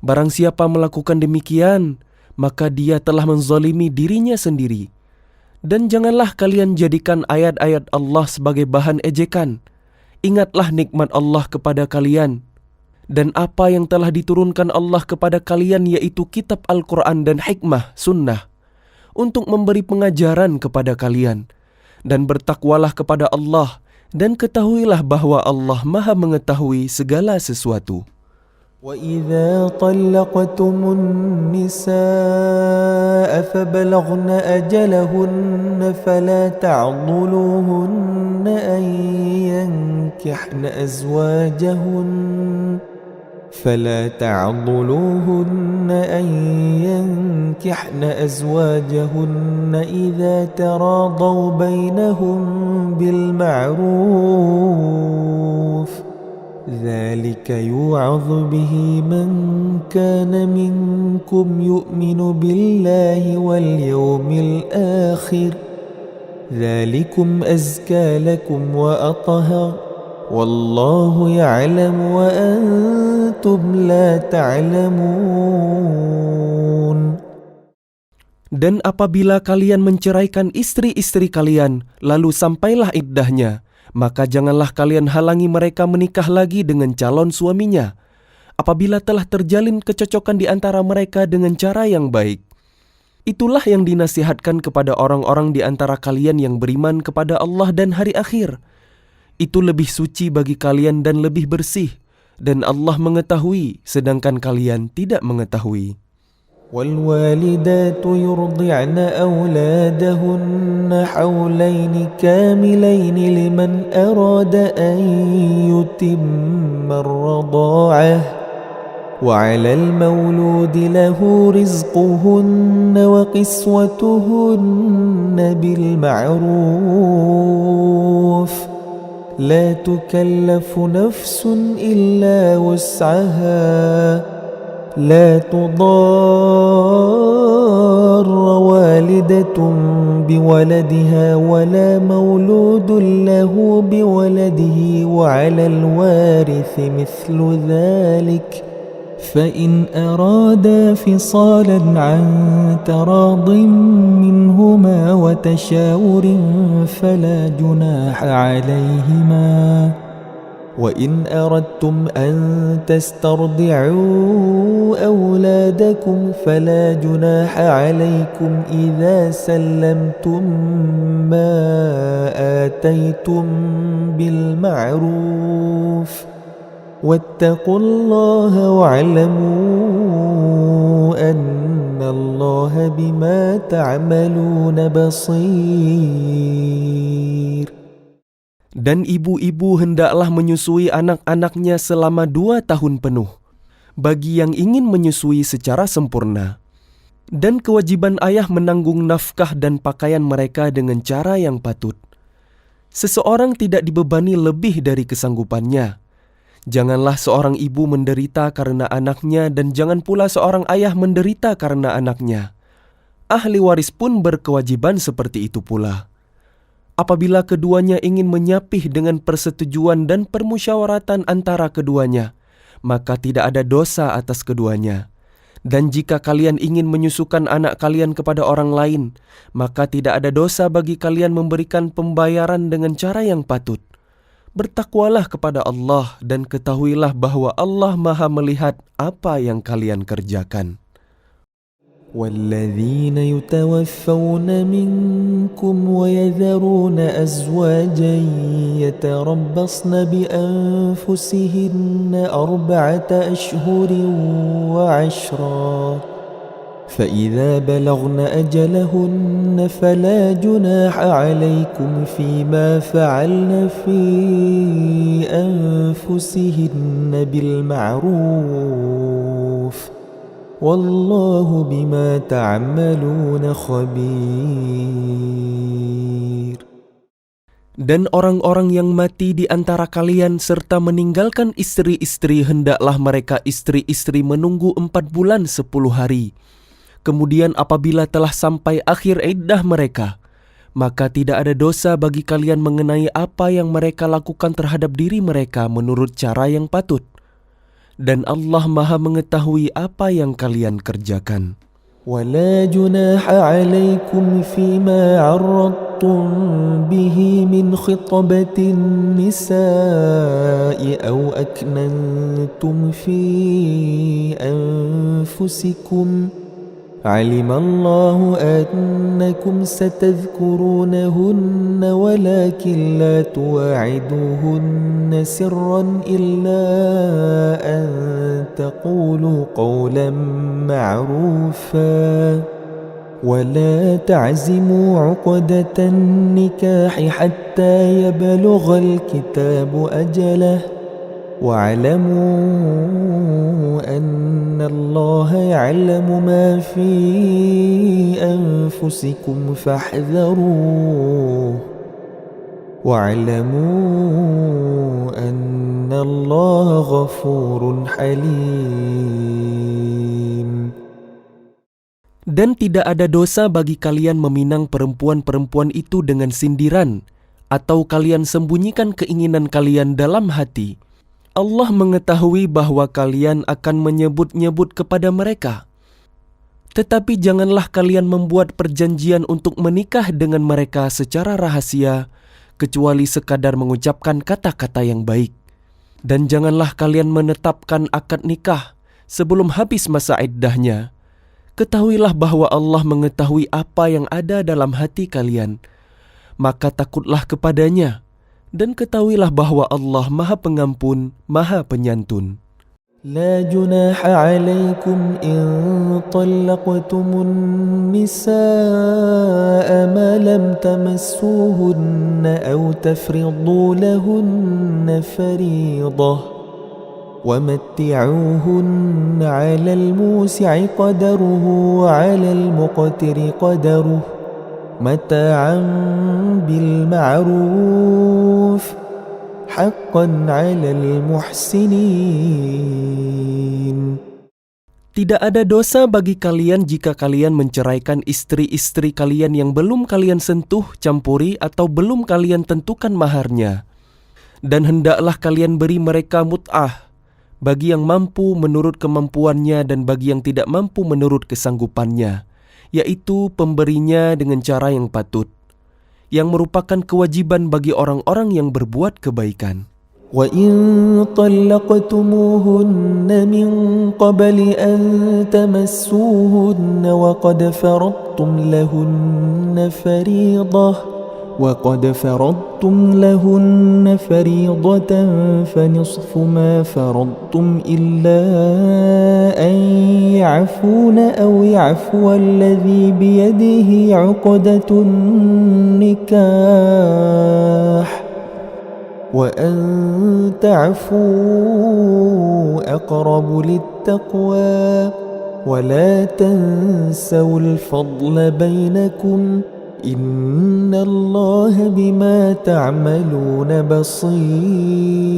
Barang siapa melakukan demikian, maka dia telah menzalimi dirinya sendiri. Dan janganlah kalian jadikan ayat-ayat Allah sebagai bahan ejekan. Ingatlah nikmat Allah kepada kalian dan apa yang telah diturunkan Allah kepada kalian, yaitu kitab Al-Quran dan hikmah sunnah, untuk memberi pengajaran kepada kalian. Dan bertakwalah kepada Allah, dan ketahuilah bahwa Allah Maha mengetahui segala sesuatu. وَإِذَا طَلَّقْتُمُ النِّسَاءَ فَبَلَغْنَ أَجَلَهُنَّ فَلَا تَعْضُلُوهُنَّ أَن يَنكِحْنَ أَزْوَاجَهُنَّ إِذَا تَرَاضَوْا بَيْنَهُم بِالْمَعْرُوفِ ذلك يوعظ به من كان منكم يؤمن بالله واليوم الآخر ذلكم أزكى لكم وأطهر والله يعلم وأنتم لا تعلمون. Dan apabila kalian menceraikan istri-istri kalian, lalu sampailah iddahnya, maka janganlah kalian halangi mereka menikah lagi dengan calon suaminya, apabila telah terjalin kecocokan di antara mereka dengan cara yang baik. Itulah yang dinasihatkan kepada orang-orang di antara kalian yang beriman kepada Allah dan hari akhir. Itu lebih suci bagi kalian dan lebih bersih, dan Allah mengetahui sedangkan kalian tidak mengetahui. والوالدات يرضعن أولادهن حولين كاملين لمن أراد أن يتم الرضاعة وعلى المولود له رزقهن وكسوتهن بالمعروف لا تكلف نفس إلا وسعها لا تضار والدة بولدها ولا مولود له بولده وعلى الوارث مثل ذلك فإن أرادا فصالا عن تراض منهما وتشاور فلا جناح عليهما وإن أردتم أن تسترضعوا أولادكم فلا جناح عليكم إذا سلمتم ما آتيتم بالمعروف واتقوا الله واعلموا أن الله بما تعملون بصير. Dan ibu-ibu hendaklah menyusui anak-anaknya selama 2 tahun penuh, bagi yang ingin menyusui secara sempurna. Dan kewajiban ayah menanggung nafkah dan pakaian mereka dengan cara yang patut. Seseorang tidak dibebani lebih dari kesanggupannya. Janganlah seorang ibu menderita karena anaknya dan jangan pula seorang ayah menderita karena anaknya. Ahli waris pun berkewajiban seperti itu pula. Apabila keduanya ingin menyapih dengan persetujuan dan permusyawaratan antara keduanya, maka tidak ada dosa atas keduanya. Dan jika kalian ingin menyusukan anak kalian kepada orang lain, maka tidak ada dosa bagi kalian memberikan pembayaran dengan cara yang patut. Bertakwalah kepada Allah dan ketahuilah bahwa Allah Maha melihat apa yang kalian kerjakan. والذين يتوفون منكم ويذرون أزواجا يتربصن بأنفسهن 4 أشهر وعشرا فإذا بلغن أجلهن فلا جناح عليكم فيما فعلن في أنفسهن بالمعروف Wallahu bima ta'maluna khabir. Dan orang-orang yang mati di antara kalian serta meninggalkan istri-istri hendaklah mereka istri-istri menunggu 4 bulan 10 hari. Kemudian apabila telah sampai akhir iddah mereka, maka tidak ada dosa bagi kalian mengenai apa yang mereka lakukan terhadap diri mereka menurut cara yang patut. Dan Allah Maha mengetahui apa yang kalian kerjakan. ولا جناح عليكم فيما عرضتم به من خطبة النساء أو أكننتم في أنفسكم علم الله أنكم ستذكرونهن ولكن لا تواعدوهن سرا إلا أن تقولوا قولا معروفا ولا تعزموا عقدة النكاح حتى يبلغ الكتاب أجله واعلموا أن الله يعلم ما في أنفسكم فاحذروه واعلموا أن الله غفور حليم. Dan tidak ada dosa bagi kalian meminang perempuan-perempuan itu dengan sindiran, atau kalian sembunyikan keinginan kalian dalam hati. Allah mengetahui bahwa kalian akan menyebut-nyebut kepada mereka. Tetapi janganlah kalian membuat perjanjian untuk menikah dengan mereka secara rahasia, kecuali sekadar mengucapkan kata-kata yang baik. Dan janganlah kalian menetapkan akad nikah sebelum habis masa iddahnya. Ketahuilah bahwa Allah mengetahui apa yang ada dalam hati kalian. Maka takutlah kepadanya. Dan ketahuilah bahwa Allah Maha Pengampun, Maha Penyantun. لا جناح عليكم إن طلقتم النساء ما لم تمسوهن أو تفرضوا لهن فريضة ومتعوهن على الموسع قدره وعلى المقتر قدره متاعا بالمعروف حقا على المحسنين. Tidak ada dosa bagi kalian jika kalian menceraikan istri-istri kalian yang belum kalian sentuh, campuri, atau belum kalian tentukan maharnya. Dan hendaklah kalian beri mereka mut'ah, bagi yang mampu menurut kemampuannya dan bagi yang tidak mampu menurut kesanggupannya, yaitu pemberinya dengan cara yang patut, yang merupakan kewajiban bagi orang-orang yang berbuat kebaikan. وَإِن طَلَّقْتُمُوهُنَّ مِن قَبْلِ أَن تَمَسُّوهُنَّ وَقَدْ فَرَضْتُمْ لَهُنَّ فَرِيضَةً فَنِصْفُ مَا فَرَضْتُمْ إِلَّا أَن يَعْفُونَ أَوْ يَعْفُوَ الَّذِي بِيَدِهِ عُقْدَةُ النِّكَاحِ وَأَن تَعْفُوا أَقْرَبُ لِلتَّقْوَى وَلَا تَنسَوُا الْفَضْلَ بَيْنَكُمْ إِنَّ اللَّهَ بِمَا تَعْمَلُونَ بَصِيرٌ.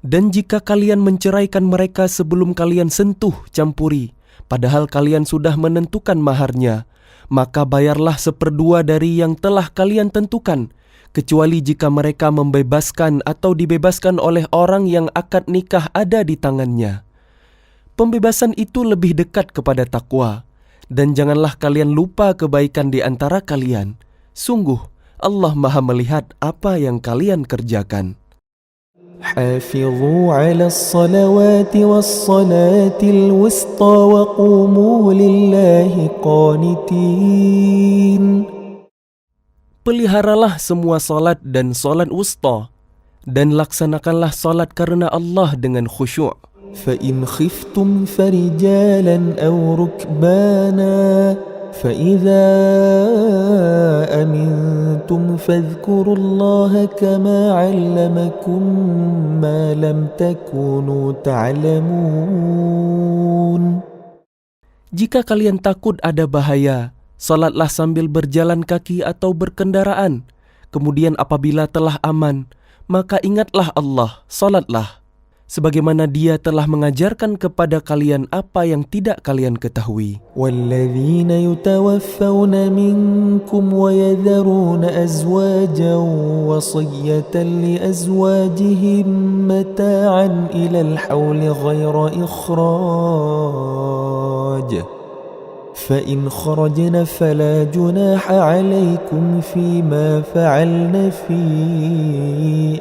Dan jika kalian menceraikan mereka sebelum kalian sentuh campuri, padahal kalian sudah menentukan maharnya, maka bayarlah 1/2 dari yang telah kalian tentukan, kecuali jika mereka membebaskan atau dibebaskan oleh orang yang akad nikah ada di tangannya. Pembebasan itu lebih dekat kepada takwa. Dan janganlah kalian lupa kebaikan di antara kalian. Sungguh, Allah Maha melihat apa yang kalian kerjakan. حافظوا على الصلوات والصلاة الوسطى وقوموا لله قانتين. Peliharalah semua salat dan salat wusta, dan laksanakanlah salat karena Allah dengan khusyuk. فإن خفتم فرجالا أو ركبانا فإذا أمنتم فاذكروا الله كما علمكم ما لم تكونوا تعلمون. Jika kalian takut ada bahaya, salatlah sambil berjalan kaki atau berkendaraan. Kemudian apabila telah aman, maka ingatlah Allah, salatlah, sebagaimana Dia telah mengajarkan kepada kalian apa yang tidak kalian ketahui. وَالَّذِينَ يُتَوَفَّوْنَ مِنكُمْ وَيَذَرُونَ أَزْوَاجًا وَصِيَّةً لِأَزْوَاجِهِمْ مَتَاعًا إِلَى الْحَوْلِ غَيْرَ إِخْرَاجٍ فَإِنْ خَرَجْنَ فَلَا جُنَاحَ عَلَيْكُمْ فِيمَا فَعَلْنَ فِي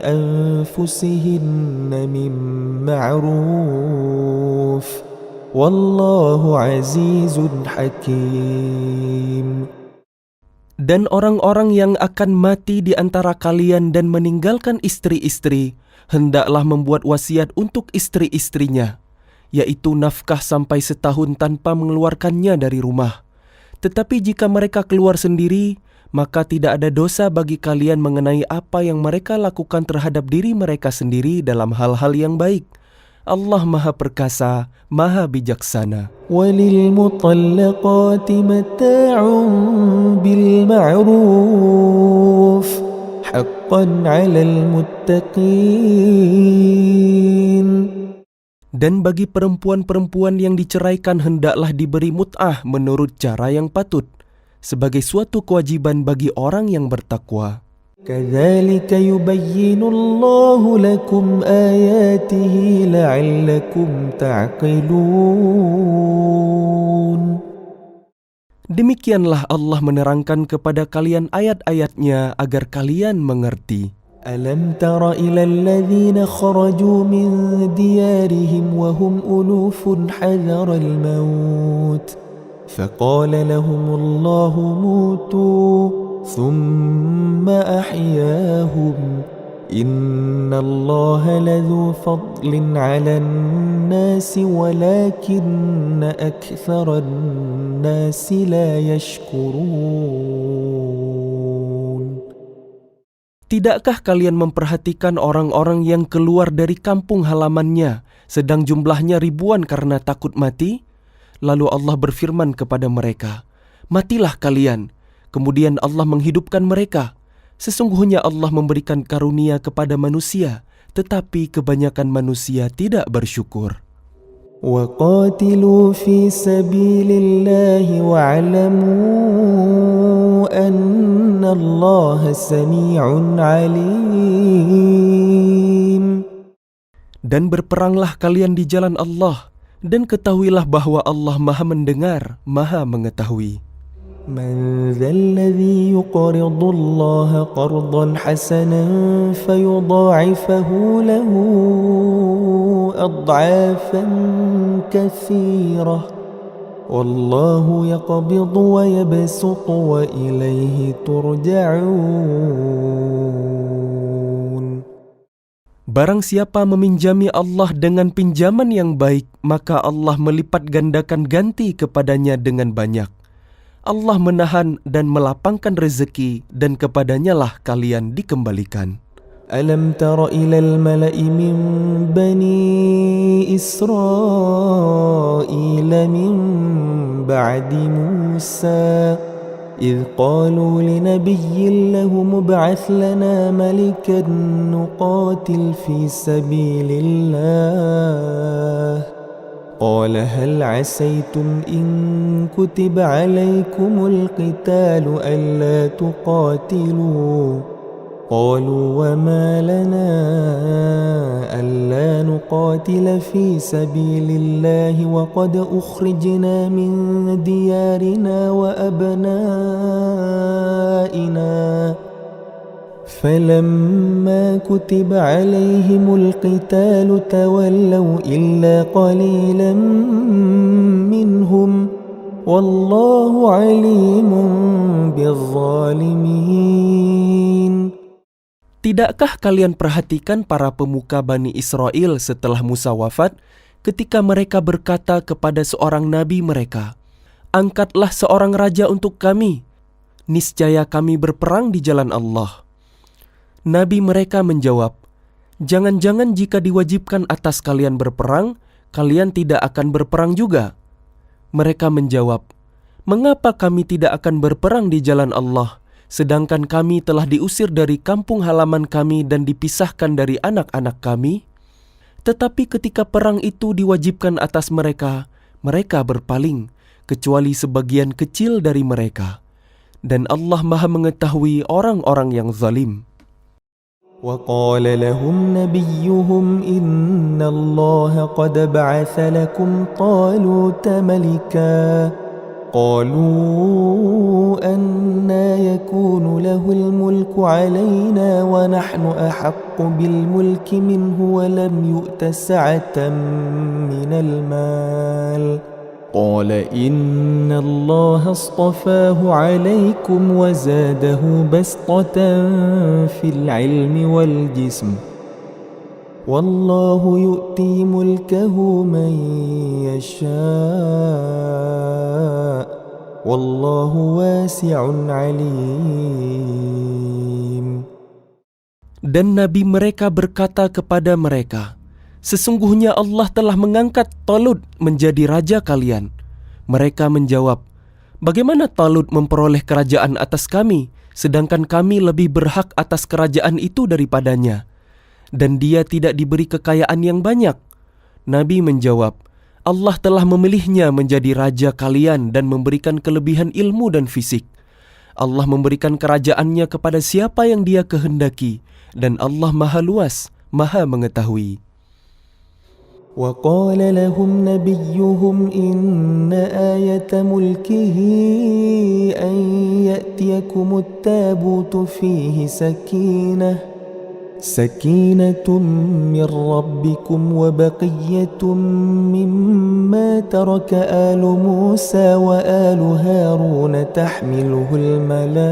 أَنفُسِهِنَّ مِنْ مَعْرُوفٍ وَاللَّهُ عَزِيزٌ حَكِيمٌ. Dan orang-orang yang akan mati di antara kalian dan meninggalkan istri-istri, hendaklah membuat wasiat untuk istri-istrinya, yaitu nafkah sampai setahun tanpa mengeluarkannya dari rumah. Tetapi jika mereka keluar sendiri, maka tidak ada dosa bagi kalian mengenai apa yang mereka lakukan terhadap diri mereka sendiri dalam hal-hal yang baik. Allah Maha Perkasa, Maha Bijaksana. وَلِلْمُطَلَّقَاتِ مَتَاعٌ بِالْمَعْرُوفِ حَقًّا عَلَى الْمُتَّقِينَ. Dan bagi perempuan-perempuan yang diceraikan hendaklah diberi mut'ah menurut cara yang patut, sebagai suatu kewajiban bagi orang yang bertakwa. كَذَلِكَ يُبَيِّنُ اللَّهُ لَكُمْ آيَاتِهِ لَعَلَّكُمْ تَعْقِلُونَ. Demikianlah Allah menerangkan kepada kalian ayat-ayatnya agar kalian mengerti. أَلَمْ تَرَ إِلَى الَّذِينَ خَرَجُوا مِنْ دِيَارِهِمْ وَهُمْ أُلُوفٌ حَذَرَ الْمَوْتِ فَقَالَ لَهُمُ اللَّهُ مُوتُوا ثُمَّ أَحْيَاهُمْ إِنَّ اللَّهَ لَذُو فَضْلٍ عَلَى النَّاسِ وَلَكِنَّ أَكْثَرَ النَّاسِ لَا يَشْكُرُونَ. Tidakkah kalian memperhatikan orang-orang yang keluar dari kampung halamannya, sedang jumlahnya ribuan karena takut mati? Lalu Allah berfirman kepada mereka, "Matilah kalian." Kemudian Allah menghidupkan mereka. Sesungguhnya Allah memberikan karunia kepada manusia, tetapi kebanyakan manusia tidak bersyukur. وَقَاتِلُوا فِي سَبِيلِ اللَّهِ وَاعْلَمُوا أَنَّ اللَّهَ سَمِيعٌ عَلِيمٌ. Dan berperanglah kalian di jalan Allah, dan ketahuilah bahwa Allah Maha mendengar, Maha mengetahui. من ذا الذي يقرض الله قرضا حسنا فيضاعفه له أضعافا كثيرة والله يقبض ويبسط وإليه ترجعون. Barang siapa meminjami Allah dengan pinjaman yang baik, maka Allah melipat gandakan ganti kepadanya dengan banyak. Allah menahan dan melapangkan rezeki, dan kepadanya lah kalian dikembalikan. Alam tara ilal mala'i min bani Israel min ba'di Musa إذ قالوا لنبي لهم ابعث لنا ملكا نقاتل في سبيل الله قال هل عسيتم إن كتب عليكم القتال ألا تقاتلوا قالوا وما لنا ألا نقاتل في سبيل الله وقد أخرجنا من ديارنا وأبنائنا فلما كتب عليهم القتال تولوا إلا قليلا منهم والله عليم بالظالمين. Tidakkah kalian perhatikan para pemuka Bani Israel setelah Musa wafat, ketika mereka berkata kepada seorang nabi mereka, "Angkatlah seorang raja untuk kami, niscaya kami berperang di jalan Allah." Nabi mereka menjawab, "Jangan-jangan jika diwajibkan atas kalian berperang, kalian tidak akan berperang juga?" Mereka menjawab, "Mengapa kami tidak akan berperang di jalan Allah, sedangkan kami telah diusir dari kampung halaman kami dan dipisahkan dari anak-anak kami?" Tetapi ketika perang itu diwajibkan atas mereka, mereka berpaling, kecuali sebagian kecil dari mereka. Dan Allah Maha mengetahui orang-orang yang zalim. وقال لهم نبيهم إن الله قد بعث لكم طالوت ملكا قالوا أنى يكون له الملك علينا ونحن أحق بالملك منه ولم يؤت سعة من المال قال إن الله اصطفاه عليكم وزاده بسطة في العلم والجسم والله يؤتي ملكه من يشاء والله واسع عليم. Dan nabi mereka berkata kepada mereka, "Sesungguhnya Allah telah mengangkat Talut menjadi raja kalian." Mereka menjawab, "Bagaimana Talut memperoleh kerajaan atas kami, sedangkan kami lebih berhak atas kerajaan itu daripadanya? Dan dia tidak diberi kekayaan yang banyak." Nabi menjawab, "Allah telah memilihnya menjadi raja kalian dan memberikan kelebihan ilmu dan fisik. Allah memberikan kerajaannya kepada siapa yang dia kehendaki, dan Allah Maha luas, Maha mengetahui." وقال لهم نبيهم إن آية ملكه أن يأتيكم التابوت فيه سكينة من ربكم وبقية مما ترك آل موسى وآل هارون تحمله الملائكة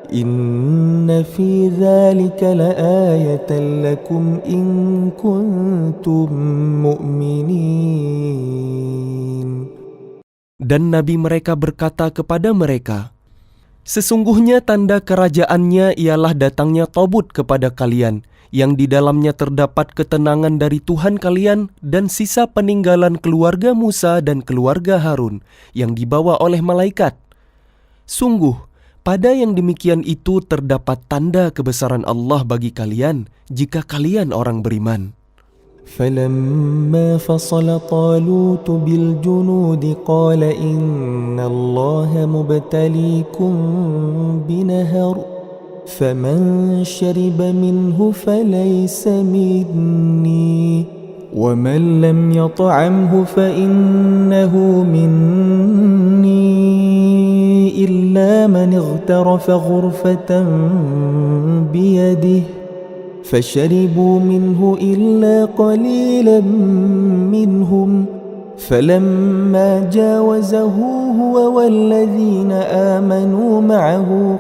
إن في ذلك لآية لكم إن كنتم مؤمنين. Dan nabi mereka berkata kepada mereka, "Sesungguhnya tanda kerajaannya ialah datangnya Tobut kepada kalian, yang di dalamnya terdapat ketenangan dari Tuhan kalian dan sisa peninggalan keluarga Musa dan keluarga Harun yang dibawa oleh malaikat. Sungguh, pada yang demikian itu terdapat tanda kebesaran Allah bagi kalian jika kalian orang beriman." فلما فصل طالوت بالجنود قال إن الله مبتليكم بنهر فمن شرب منه فليس مني ومن لم يطعمه فإنه مني إلا من اغترف غرفة بيده فشربوا منه إلا قليلا منهم فلما جاوزه هو والذين آمنوا معه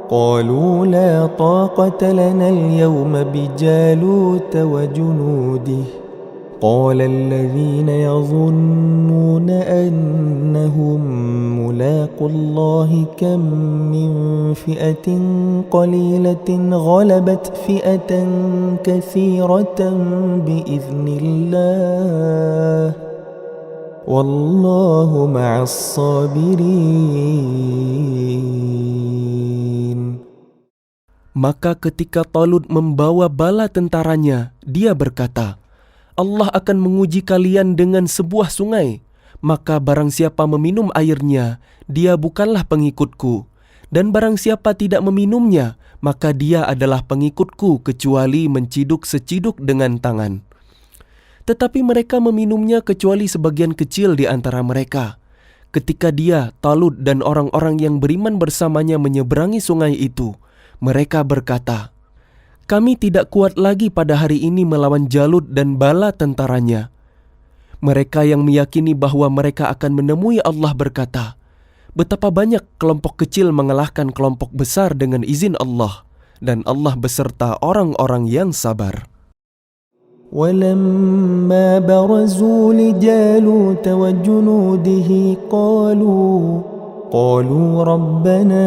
قالوا لا طاقة لنا اليوم بجالوت وجنوده قال الذين يظنون أنهم ملاقو الله كم من فئة قليلة غلبت فئة كثيرة بإذن الله والله مع الصابرين. Maka ketika Talut membawa bala tentaranya, dia berkata, Allah akan menguji kalian dengan sebuah sungai, maka barang siapa meminum airnya, dia bukanlah pengikutku, dan barang siapa tidak meminumnya, maka dia adalah pengikutku kecuali menciduk seciduk dengan tangan. Tetapi mereka meminumnya kecuali sebagian kecil di antara mereka. Ketika dia, Talut dan orang-orang yang beriman bersamanya menyeberangi sungai itu, mereka berkata, kami tidak kuat lagi pada hari ini melawan Jalut dan bala tentaranya. Mereka yang meyakini bahwa mereka akan menemui Allah berkata, betapa banyak kelompok kecil mengalahkan kelompok besar dengan izin Allah, dan Allah beserta orang-orang yang sabar. ولما برزوا لجالوت وجنوده قالوا ربنا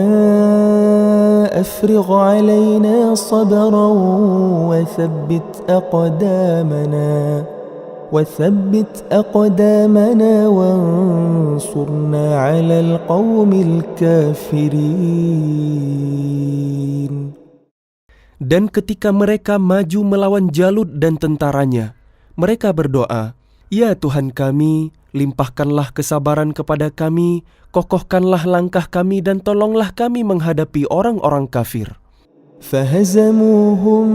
أفرغ علينا صبرا وثبت أقدامنا وانصرنا على القوم الكافرين. Dan ketika mereka maju melawan Jalut dan tentaranya, mereka berdoa, ya Tuhan kami, limpahkanlah kesabaran kepada kami, kokohkanlah langkah kami dan tolonglah kami menghadapi orang-orang kafir. فهزموهم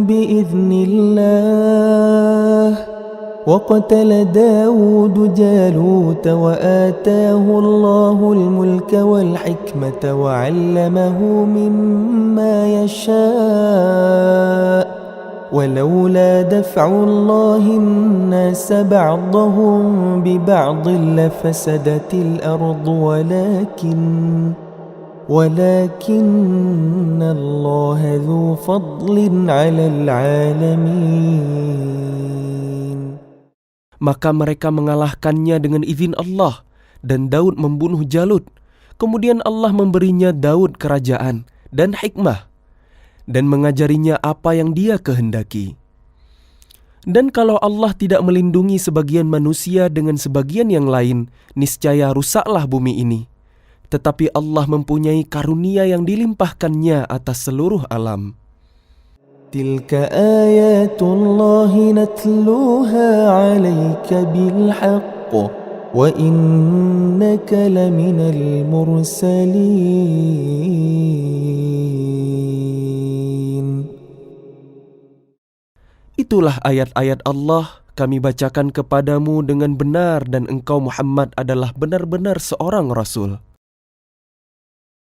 بإذن الله وقتل داود جالوت وآتاه الله الملك والحكمة وعلمه مما يشاء ولولا دفع الله الناس بعضهم ببعض لفسدت الأرض ولكن الله ذو فضل على العالمين. Maka mereka mengalahkannya dengan izin Allah, dan Daud membunuh Jalut. Kemudian Allah memberinya Daud kerajaan dan hikmah, dan mengajarinya apa yang dia kehendaki. Dan kalau Allah tidak melindungi sebagian manusia dengan sebagian yang lain, niscaya rusaklah bumi ini. Tetapi Allah mempunyai karunia yang dilimpahkannya atas seluruh alam. Tilka ayatullah natluha 'alaika bilhaqq wa innaka laminal mursalin. Itulah ayat-ayat Allah kami bacakan kepadamu dengan benar, dan engkau Muhammad adalah benar-benar seorang Rasul.